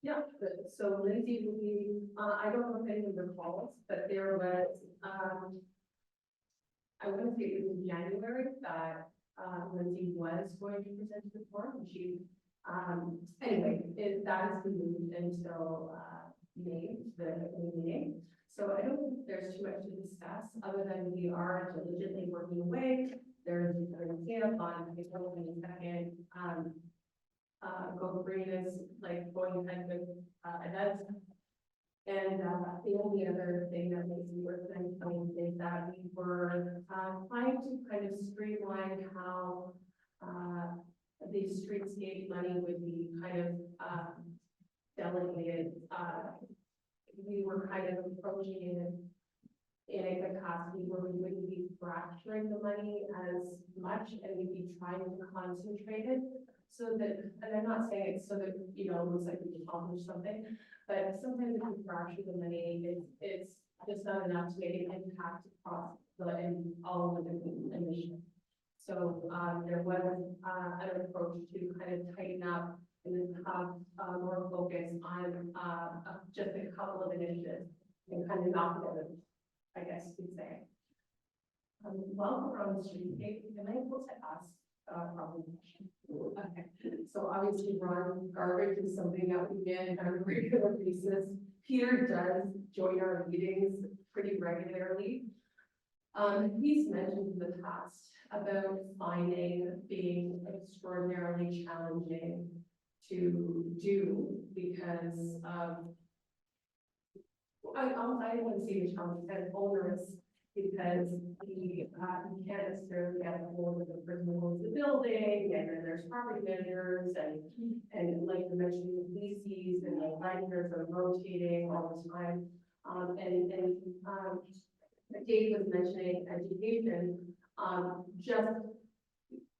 Yeah, good. So Lindsay will be, I don't know if anyone recalls, but there was, I want to say it was in January that, Lindsay was going to present to the board, and she, anyway, that has been moved until, May, the meeting. So I don't think there's too much to discuss, other than we are diligently working away. There's an example on the second, Go Green is like going ahead with events. And the only other thing that makes me worth mentioning is that we were trying to kind of streamline how the streetscape money would be kind of, delegated, we were kind of approaching in a capacity where we wouldn't be fracturing the money as much, and we'd be trying to concentrate it so that, and I'm not saying it's so that, you know, it looks like we accomplished something, but sometimes if you fracture the money, it's just not enough to make an impact across and all of the initiatives. So, there was, an approach to kind of tighten up and then have, more focus on, just a couple of initiatives and kind of knock it out, I guess you'd say. While we're on the street, am I able to ask, probably a question? Okay, so obviously, Ron, garbage is something that we get on a regular basis. Peter does join our meetings pretty regularly. He's mentioned in the past about finding being extraordinarily challenging to do because I wouldn't say the challenge as onerous because he can't necessarily get a hold of the person who owns the building, and then there's property managers and like you mentioned, the leases and the lenders are rotating all the time. Dave was mentioning education, just,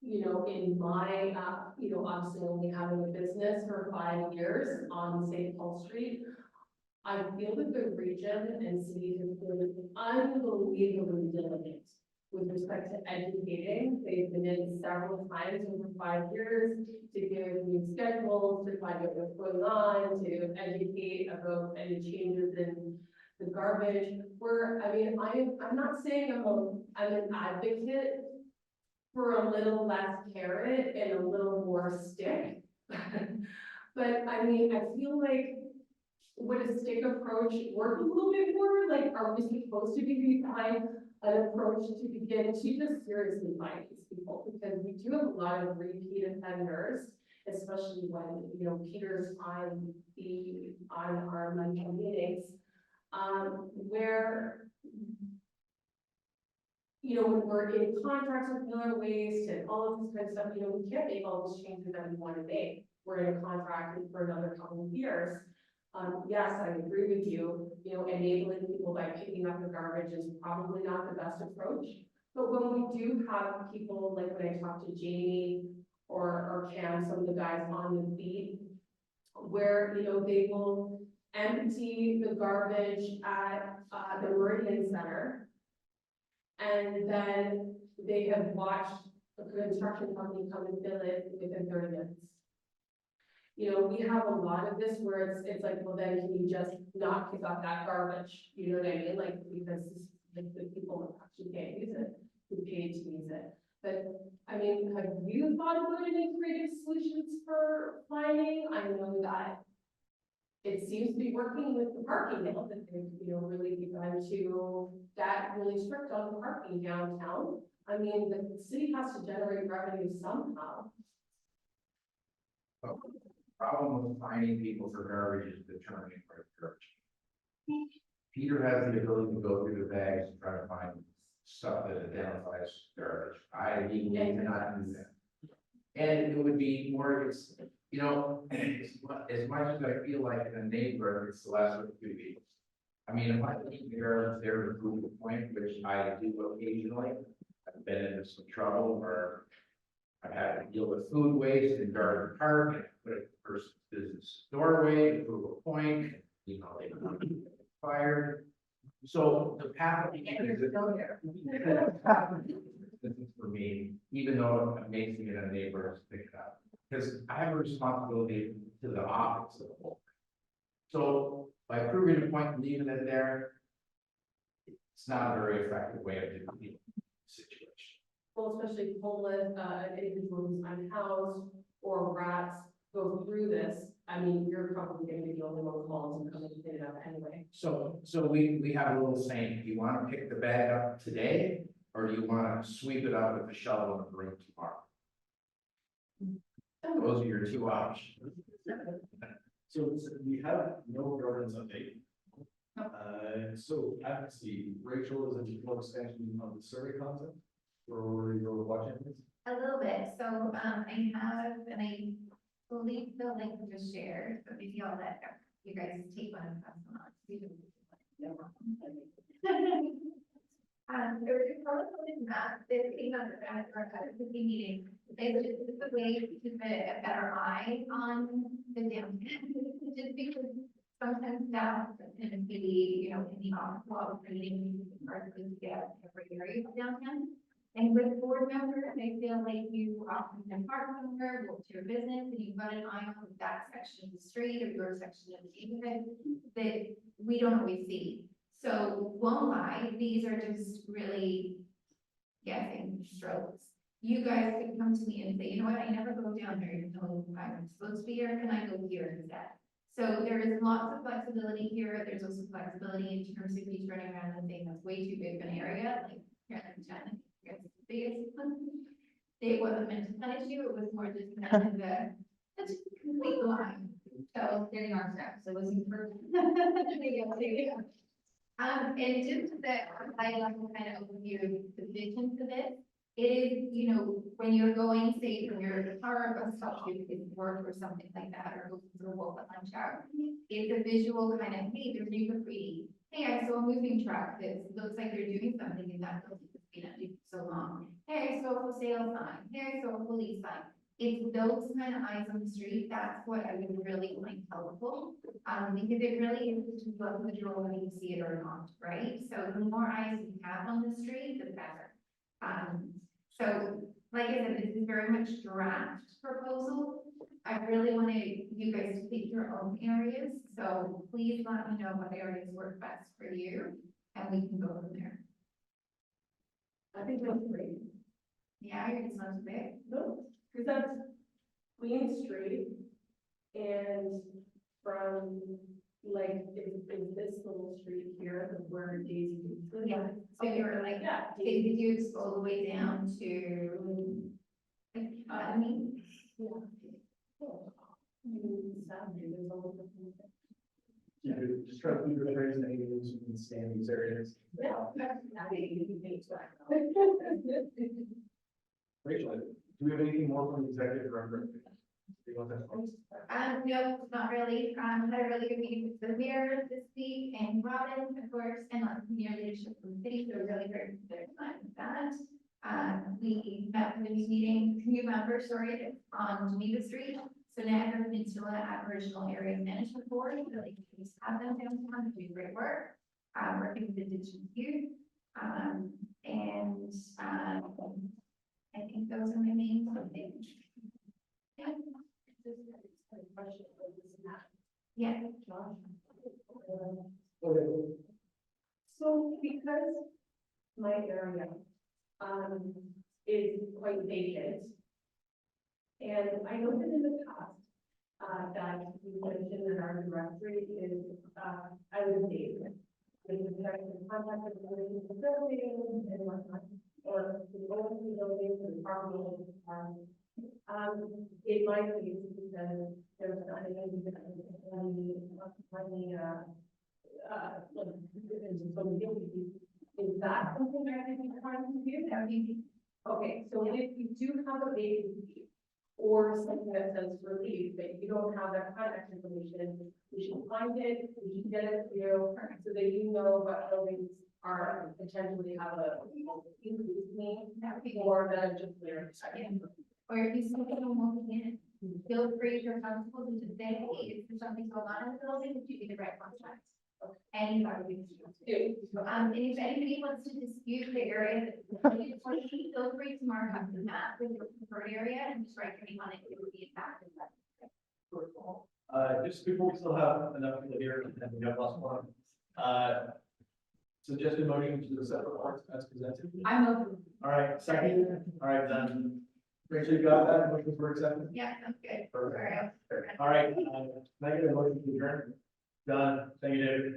you know, in my, you know, obviously only having a business for 5 years on St. Paul Street, I feel that the region and city has been unbelievably diligent with respect to educating. They've been in several times over 5 years to give new schedules, to find out what's going on, to educate about any changes in the garbage. Where, I mean, I'm not saying I'm an advocate for a little less carrot and a little more stick. But I mean, I feel like would a stick approach work a little bit more? Like, are we supposed to be behind an approach to begin to just seriously find these people? Because we do have a lot of repeat offenders, especially when, you know, Peter's on our monthly meetings, where, you know, when we're in contracts with Miller Waste and all of this kind of stuff, you know, we can't make all those changes that we want to make. We're in a contract for another couple of years. Yes, I agree with you, you know, enabling people by picking up the garbage is probably not the best approach. But when we do have people, like when I talk to Jamie or Cam, some of the guys on the beat, where, you know, they will empty the garbage at the Meridian Center, and then they have watched a construction company come and fill it within 30 minutes. You know, we have a lot of this where it's like, well, then can you just not pick up that garbage? You know what I mean? Like, because the people actually can't use it, who paid to use it. But I mean, have you thought about any creative solutions for finding? I know that it seems to be working with the parking now that they've, you know, really begun to get really strict on the parking downtown. I mean, the city has to generate revenue somehow. Problem with finding people for garbage is determining where the garbage. Peter has the ability to go through the bags and try to find stuff that identifies garbage. I legally cannot do that. And it would be more, it's, you know, as much as I feel like a neighbor, it's the last of the people. I mean, if I think the garbage there to prove the point, which I do occasionally, I've been into some trouble where I've had to deal with food waste in Garden Park, and put it in the person's business doorway to prove a point, you know, they don't get fired. So the path is this is for me, even though it makes me a neighbor to pick it up, because I have a responsibility to the optics of the whole thing. So by proving a point and leaving it there, it's not a very effective way of doing the situation. Well, especially homeless, individuals unhoused or rats go through this. I mean, you're probably going to be the only one calls and come and pick it up anyway. So we have a little saying, do you want to pick the bag up today, or do you want to sweep it up with the shovel in the room tomorrow? Those are your two options. So we have no governance update. So advocacy, Rachel is a full extension of the survey concept for your watching this. A little bit, so, I have, and I believe the link was shared, but maybe I'll let you guys take one and pass them on. There was a color-coded map that came out of that, or at the meeting, it's just a way to keep a better eye on the downtown. Just because sometimes staff and maybe, in the office, while reading, are supposed to get every area of downtown. And with board members, I feel like you often can park somewhere, go to your business, and you've got an eye on that section of the street or your section of the neighborhood that we don't always see. So won't lie, these are just really guessing strokes. You guys could come to me and say, you know what, I never go down there, even though I'm supposed to be here, can I go here instead? So there is lots of flexibility here. There's also flexibility in terms of you turning around and saying that's way too big of an area, like Jen. It wasn't meant to punish you, it was more just meant as a complete line. So getting our steps, so it was important. And just the high level kind of overview of the vision for this, it is, when you're going, say, from your car or bus stop to work or something like that, or go to a walk at lunch hour, it's a visual kind of, hey, there's new graffiti. Hey, I saw a moving truck that looks like they're doing something in that building that's been empty for so long. Hey, I saw a for sale sign. Hey, I saw a police sign. It's those kind of eyes on the street. That's what I would really find helpful. Because it really is just what the draw whether you see it or not, right? So the more eyes you have on the street, the better. So like I said, this is very much draft proposal. I really want you guys to pick your own areas. So please let me know what areas work best for you, and we can go from there. I think that's great. Yeah, it's not too big. No, because that's Queen Street, and from like is this little street here where Daisy. Yeah. So you're like, Yeah. Daisy Dukes all the way down to Academy. Yeah. Yeah, just try to keep your phrase names and stand these areas. Rachel, do we have anything more from the executive director? Do you want that? No, not really. Had a really good meeting with the mayor this week and Robin, of course, and senior leadership from the city, so we're really grateful for their time with that. We met with a new member, on Geneva Street. So Niagara Peninsula Aboriginal Area Management Board, really pleased to have them downtown, doing great work, working with Indigenous youth. I think those are my main things. Yeah. Yeah. So because my area is quite vacant, and I know that in the past that you mentioned that our directory is out of date. With respect to contact with the building and whatnot, or the old building, the apartment. In my case, because there's not any is that something that I think you're trying to do? Okay, so if you do have a vacancy or something that says relief, that you don't have that contact information, we should find it, we should get it to you, so that you know what buildings are potentially have a increased need, or that are just there. Or if you see someone walking in, feel free, if you're comfortable, to just say, hey, is there something going on in the building, would you be the right contact? And and if anybody wants to dispute the area, feel free to mark up the map with your preferred area and just write your name on it, it would be impacted. Just before we still have enough people here, and we have lots more. Suggested motion to the separate parts as presented. I'm open. All right, second. All right, then. Rachel, you got that? Motion for acceptance? Yeah, sounds good. Perfect. All right, can I get a motion to adjourn? Done. Thank you, David.